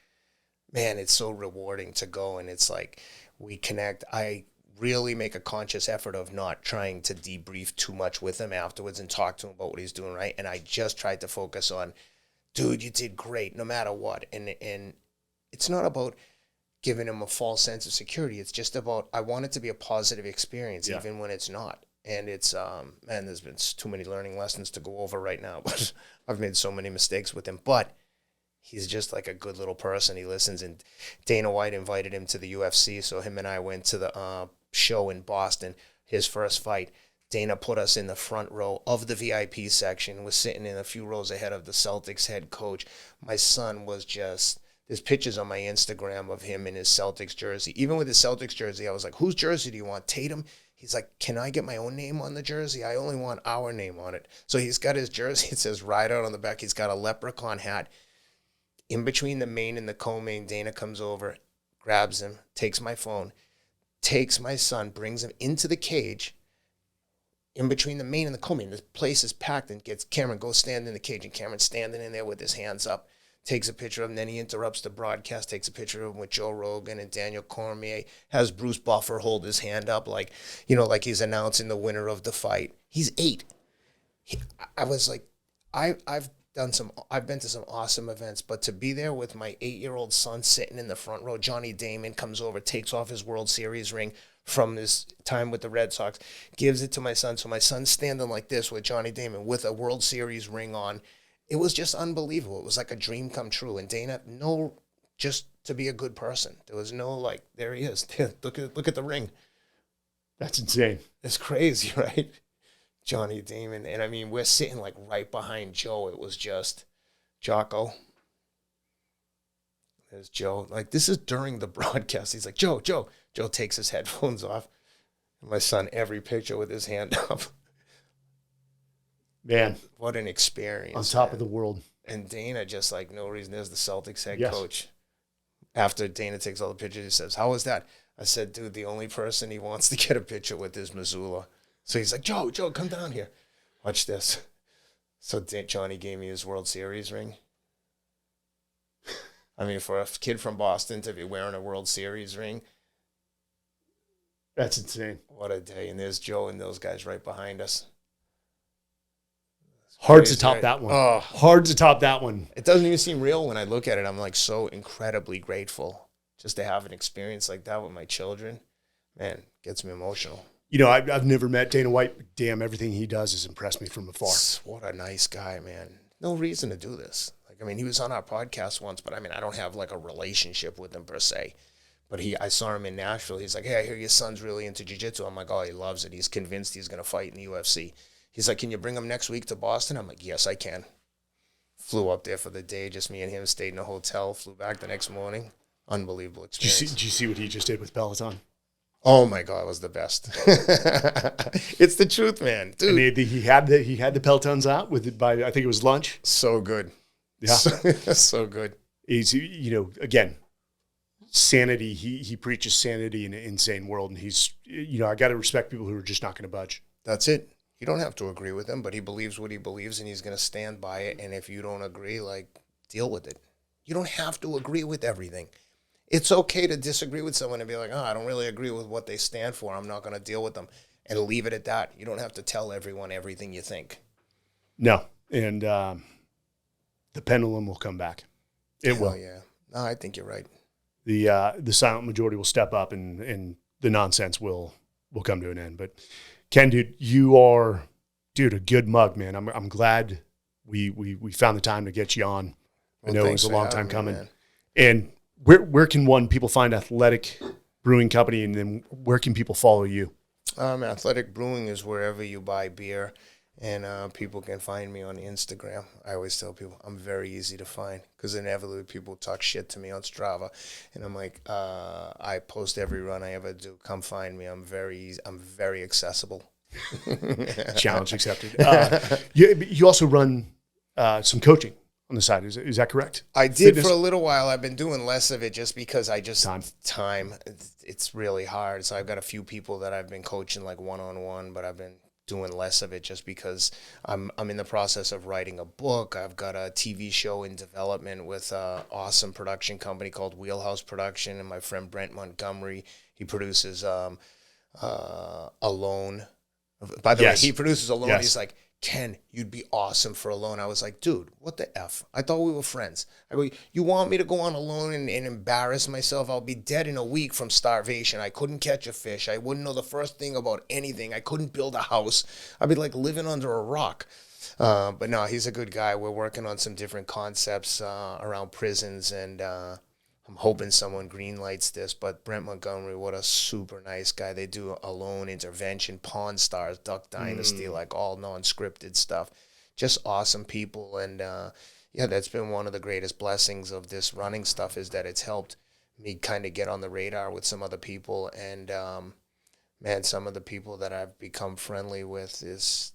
man, it's so rewarding to go. And it's like, we connect. I really make a conscious effort of not trying to debrief too much with him afterwards and talk to him about what he's doing right. And I just tried to focus on, dude, you did great no matter what. And it's not about giving him a false sense of security. It's just about, I want it to be a positive experience, even when it's not. And it's, man, there's been too many learning lessons to go over right now, but I've made so many mistakes with him. But he's just like a good little person. He listens. And Dana White invited him to the UFC. So him and I went to the show in Boston, his first fight. Dana put us in the front row of the VIP section, was sitting in a few rows ahead of the Celtics head coach. My son was just, there's pictures on my Instagram of him in his Celtics jersey. Even with his Celtics jersey, I was like, whose jersey do you want? Tatum? He's like, can I get my own name on the jersey? I only want our name on it. So he's got his jersey. It says Rideout on the back. He's got a leprechaun hat. In between the main and the co-main, Dana comes over, grabs him, takes my phone, takes my son, brings him into the cage. In between the main and the co-main, the place is packed, and gets Cameron, go stand in the cage. And Cameron's standing in there with his hands up, takes a picture of him. Then he interrupts the broadcast, takes a picture of him with Joe Rogan and Daniel Cormier, has Bruce Buffer hold his hand up like, like he's announcing the winner of the fight. He's 8. I was like, I've been to some awesome events, but to be there with my 8-year-old son sitting in the front row, Johnny Damon comes over, takes off his World Series ring from his time with the Red Sox, gives it to my son. So my son's standing like this with Johnny Damon with a World Series ring on. It was just unbelievable. It was like a dream come true. And Dana, just to be a good person. There was no like, there he is. Look at the ring. That's insane. It's crazy, right? Johnny Damon. And I mean, we're sitting like right behind Joe. It was just Jocko. There's Joe. Like, this is during the broadcast. He's like, Joe. Joe takes his headphones off. And my son, every picture with his hand up. Man. What an experience. On top of the world. And Dana, just like no reason, there's the Celtics head Yes. coach. After Dana takes all the pictures, he says, how was that? I said, dude, the only person he wants to get a picture with is Missoula. So he's like, Joe, come down here. Watch this. So Johnny gave me his World Series ring. I mean, for a kid from Boston to be wearing a World Series ring. That's insane. What a day. And there's Joe and those guys right behind us. Hard to top that one. Oh, hard to top that one. It doesn't even seem real when I look at it. I'm like so incredibly grateful just to have an experience like that with my children. Man, gets me emotional. I've never met Dana White, but damn, everything he does has impressed me from afar. What a nice guy, man. No reason to do this. He was on our podcast once, but I don't have like a relationship with him per se. But I saw him in Nashville. He's like, hey, I hear your son's really into jiu-jitsu. I'm like, oh, he loves it. He's convinced he's going to fight in the UFC. He's like, can you bring him next week to Boston? I'm like, yes, I can. Flew up there for the day. Just me and him stayed in a hotel. Flew back the next morning. Unbelievable experience. Did you see what he just did with Peloton? Oh my God, it was the best. It's the truth, man. Dude. And he had the Pelotons out by I think it was lunch. So good. Yeah. So good. He's, again, sanity. He preaches sanity in an insane world. And he's, I got to respect people who are just not going to budge. That's it. You don't have to agree with him, but he believes what he believes and he's going to stand by it. And if you don't agree, like, deal with it. You don't have to agree with everything. It's okay to disagree with someone and be like, oh, I don't really agree with what they stand for. I'm not going to deal with them, and leave it at that. You don't have to tell everyone everything you think. No. And the pendulum will come back. It will. Yeah. No, I think you're right. The silent majority will step up and the nonsense will come to an end. But Ken, dude, you are, a good mug, man. I'm glad we found the time to get you on. Well, I know it was a long time coming. Man. And where can people find Athletic Brewing Company, and then where can people follow you? Athletic Brewing is wherever you buy beer, and people can find me on Instagram. I always tell people I'm very easy to find because inevitably people talk shit to me on Strava, and I'm like, I post every run I ever do. Come find me. I'm very accessible. Challenge accepted. You also run some coaching on the side. Is that correct? I did for a little while. I've been doing less of it just because time. It's really hard. So I've got a few people that I've been coaching like one-on-one, but I've been doing less of it just because I'm in the process of writing a book. I've got a TV show in development with an awesome production company called Wheelhouse Production, and my friend Brent Montgomery, he produces Alone. By the way, he produces Alone. Yes. He's like, Ken, you'd be awesome for Alone. I was like, dude, what the F? I thought we were friends. I go, you want me to go on Alone and embarrass myself? I'll be dead in a week from starvation. I couldn't catch a fish. I wouldn't know the first thing about anything. I couldn't build a house. I'd be like living under a rock. But no, he's a good guy. We're working on some different concepts around prisons, and I'm hoping someone greenlights this. But Brent Montgomery, what a super nice guy. They do Alone, Intervention, Pawn Stars, Duck Dynasty, like all non-scripted stuff. Just awesome people. And that's been one of the greatest blessings of this running stuff, is that it's helped me kind of get on the radar with some other people. And man, some of the people that I've become friendly with is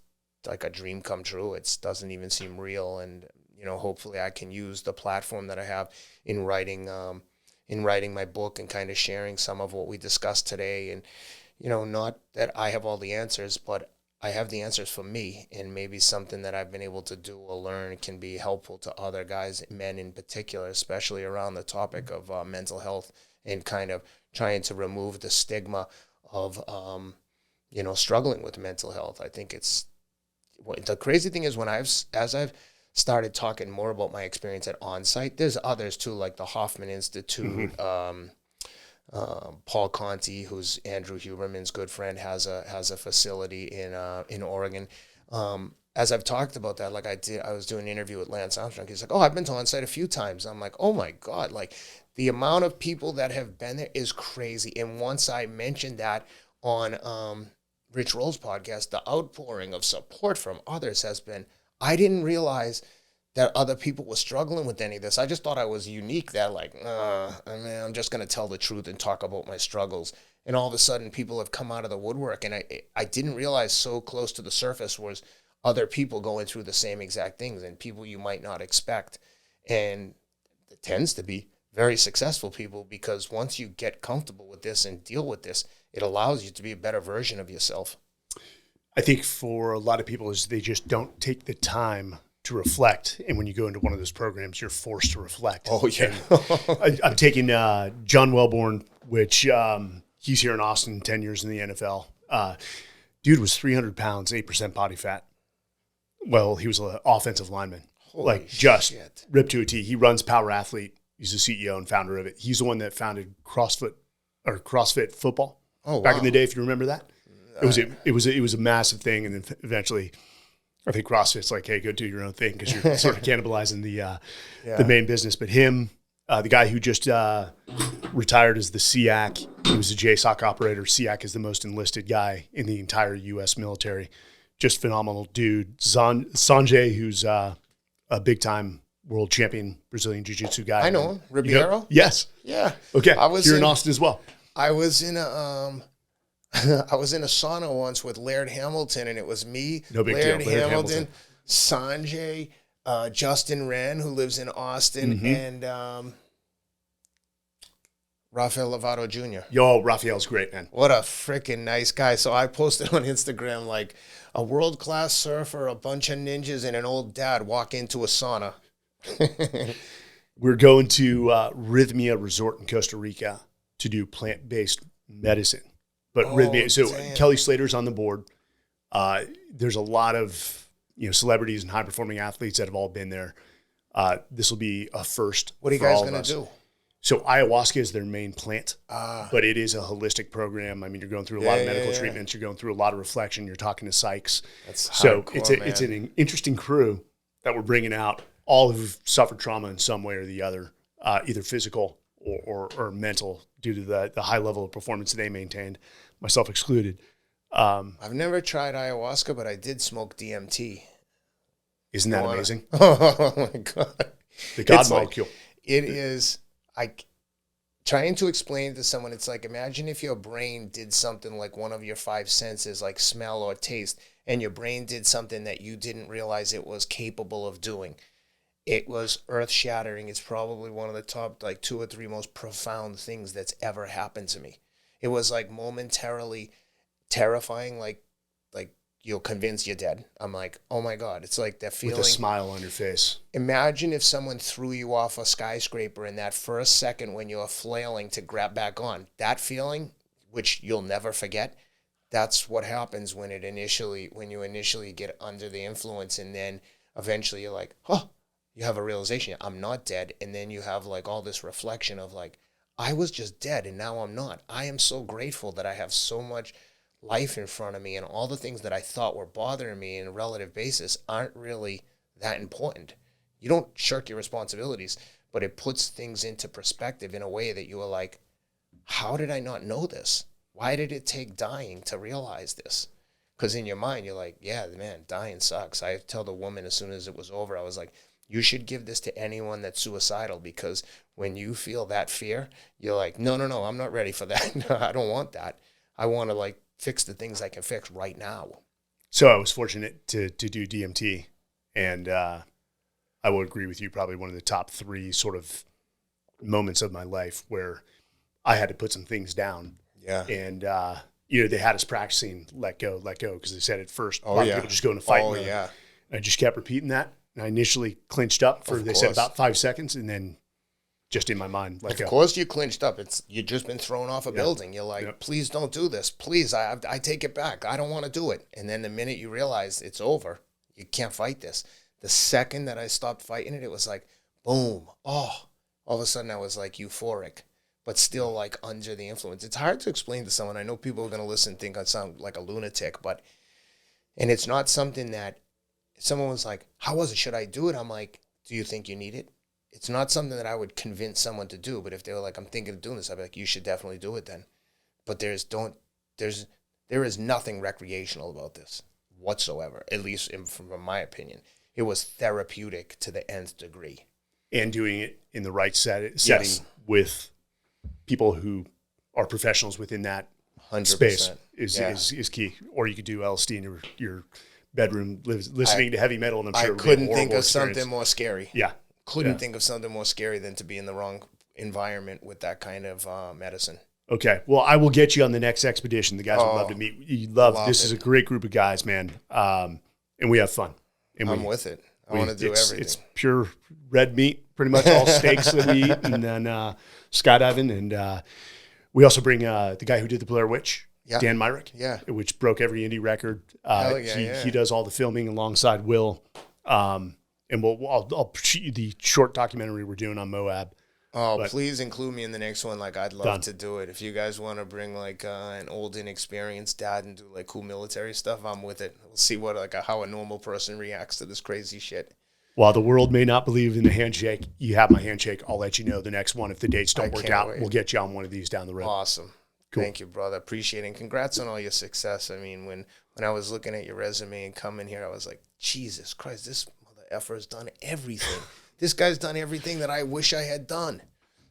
like a dream come true. It doesn't even seem real. And hopefully I can use the platform that I have in writing my book and kind of sharing some of what we discussed today. And, not that I have all the answers, but I have the answers for me, and maybe something that I've been able to do or learn can be helpful to other guys, men in particular, especially around the topic of mental health, and kind of trying to remove the stigma of, struggling with mental health. I think the crazy thing is as I've started talking more about my experience at Onsite. There's others too, like the Hoffman Institute. Paul Conti, who's Andrew Huberman's good friend, has a facility in Oregon. As I've talked about that, like I was doing an interview with Lance Armstrong. He's like, "Oh, I've been to Onsite a few times." I'm like, "Oh my God!" Like the amount of people that have been there is crazy. And once I mentioned that on Rich Roll's podcast, the outpouring of support from others has been. I didn't realize that other people were struggling with any of this. I just thought I was unique, that I'm just going to tell the truth and talk about my struggles. And all of a sudden people have come out of the woodwork, and I didn't realize so close to the surface was other people going through the same exact things, and people you might not expect. And it tends to be very successful people, because once you get comfortable with this and deal with this, it allows you to be a better version of yourself. I think for a lot of people is they just don't take the time to reflect. And when you go into one of those programs, you're forced to reflect. Oh, yeah. I'm taking John Wellborn, which he's here in Austin, 10 years in the NFL. Dude was 300 pounds, 8% body fat. Well, he was an offensive lineman. Holy just shit. ripped to a T. He runs Power Athlete. He's the CEO and founder of it. He's the one that founded CrossFit football. Oh, wow. Back in the day, if you remember that. It was a massive thing, and then eventually, I think CrossFit's like, hey, go do your own thing, because you're sort of cannibalizing the main business. But him, the guy who just retired as the SEAC, he was a JSOC operator. SEAC is the most enlisted guy in the entire U.S. military. Just phenomenal dude. Sanjay, who's a big time world champion Brazilian jiu-jitsu guy. I know him. Ribeiro? Yes. Yeah. Okay. You're in Austin as well. I was in a sauna once with Laird Hamilton, and it was me, Laird Hamilton, Sanjay, Justin Wren, who lives in Austin, and Rafael Lovato Jr. Yo, Raphael's great, man. What a freaking nice guy. So I posted on Instagram like a world-class surfer, a bunch of ninjas, and an old dad walk into a sauna. We're going to Rhythmia Resort in Costa Rica to do plant-based medicine. But Rhythmia, so damn. Kelly Slater's on the board. There's a lot of celebrities and high-performing athletes that have all been there. This will be a first. What are you guys going to do? So ayahuasca is their main plant, but it is a holistic program. I mean, you're going through a lot of medical treatments. You're going through a lot of reflection. You're talking to psychs. That's so hardcore, it's an interesting crew that we're bringing out, all who've suffered trauma in some way or the other, either physical or mental, due to the high level of performance they maintained, myself excluded. I've never tried ayahuasca, but I did smoke DMT. Isn't that amazing? Oh my God. The God molecule. It is, trying to explain to someone, it's like, imagine if your brain did something like one of your five senses, like smell or taste, and your brain did something that you didn't realize it was capable of doing. It was earth-shattering. It's probably one of the top, like, 2 or 3 most profound things that's ever happened to me. It was, like, momentarily terrifying, like you're convinced you're dead. I'm like, oh my God. It's like that feeling. With a smile on your face. Imagine if someone threw you off a skyscraper in that first second when you're flailing to grab back on. That feeling, which you'll never forget, that's what happens when you initially get under the influence, and then eventually you're like, oh, you have a realization, I'm not dead. And then you have like all this reflection of like, I was just dead and now I'm not. I am so grateful that I have so much life in front of me, and all the things that I thought were bothering me in a relative basis aren't really that important. You don't shirk your responsibilities, but it puts things into perspective in a way that you are like, how did I not know this? Why did it take dying to realize this? Because in your mind, you're like, yeah, man, dying sucks. I tell the woman as soon as it was over, I was like, you should give this to anyone that's suicidal, because when you feel that fear, you're like, no, I'm not ready for that. No, I don't want that. I want to like fix the things I can fix right now. So I was fortunate to do DMT, and I will agree with you, probably one of the top 3 sort of moments of my life where I had to put some things down. Yeah. And, they had us practicing let go, because they said at first, a lot of people just go into fight mode. Yeah. And I just kept repeating that. And I initially clinched up for, they said, about 5 seconds, and then just in my mind, let go. Of course you clinched up. You've just been thrown off a building. You're like, please don't do this. Please, I take it back. I don't want to do it. And then the minute you realize it's over, you can't fight this. The second that I stopped fighting it, it was like, boom. Oh, all of a sudden I was like euphoric, but still like under the influence. It's hard to explain to someone. I know people are going to listen and think I sound like a lunatic, and it's not something that someone was like, how was it? Should I do it? I'm like, do you think you need it? It's not something that I would convince someone to do, but if they were like, I'm thinking of doing this, I'd be like, you should definitely do it then. But there is nothing recreational about this whatsoever, at least from my opinion. It was therapeutic to the nth degree. And doing it in the right setting with people who are professionals within that 100%. Space is key. Or you could do LSD in your bedroom, listening to heavy metal, and I'm sure I couldn't think of something more scary. Yeah. Couldn't think of something more scary than to be in the wrong environment with that kind of medicine. Okay. Well, I will get you on the next expedition. The guys would love to meet. This is a great group of guys, man. And we have fun. And I'm with it. I want to do everything. It's pure red meat, pretty much all steaks that we eat, and then skydiving. And we also bring the guy who did the Blair Witch, Dan Myrick, which broke every indie record. He does all the filming alongside Will. And I'll shoot you the short documentary we're doing on Moab. Oh, please include me in the next one. Like, I'd love to do it. If you guys want to bring like an old inexperienced dad and do like cool military stuff, I'm with it. We'll see how a normal person reacts to this crazy shit. While the world may not believe in the handshake, you have my handshake. I'll let you know the next one. If the dates don't work out, we'll get you on one of these down the road. Awesome. Cool. Thank you, brother. Appreciate it. And congrats on all your success. I mean, when I was looking at your resume and coming here, I was like, Jesus Christ, this mother effer's done everything. This guy's done everything that I wish I had done.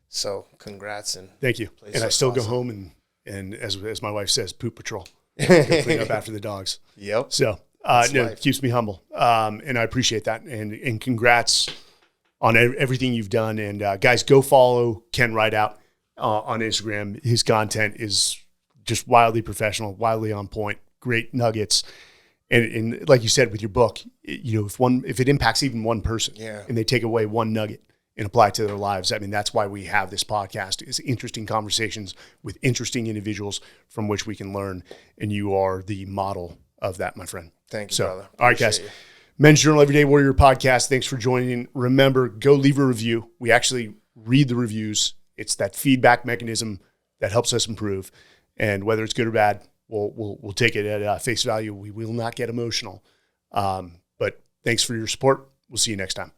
So congrats. And thank you. And I still go home and as my wife says, poop patrol. Go clean up after the dogs. Yep. So it keeps me humble. And I appreciate that. And congrats on everything you've done. And guys, go follow Ken Rideout. on Instagram. His content is just wildly professional, wildly on point, great nuggets. And like you said with your book, if it impacts even one person, and they take away one nugget and apply it to their lives, I mean, that's why we have this podcast, is interesting conversations with interesting individuals from which we can learn. And you are the model of that, my friend. Thank you, brother. All right, guys. Men's Journal Everyday Warrior podcast. Thanks for joining. Remember, go leave a review. We actually read the reviews. It's that feedback mechanism that helps us improve. And whether it's good or bad, we'll take it at face value. We will not get emotional. But thanks for your support. We'll see you next time.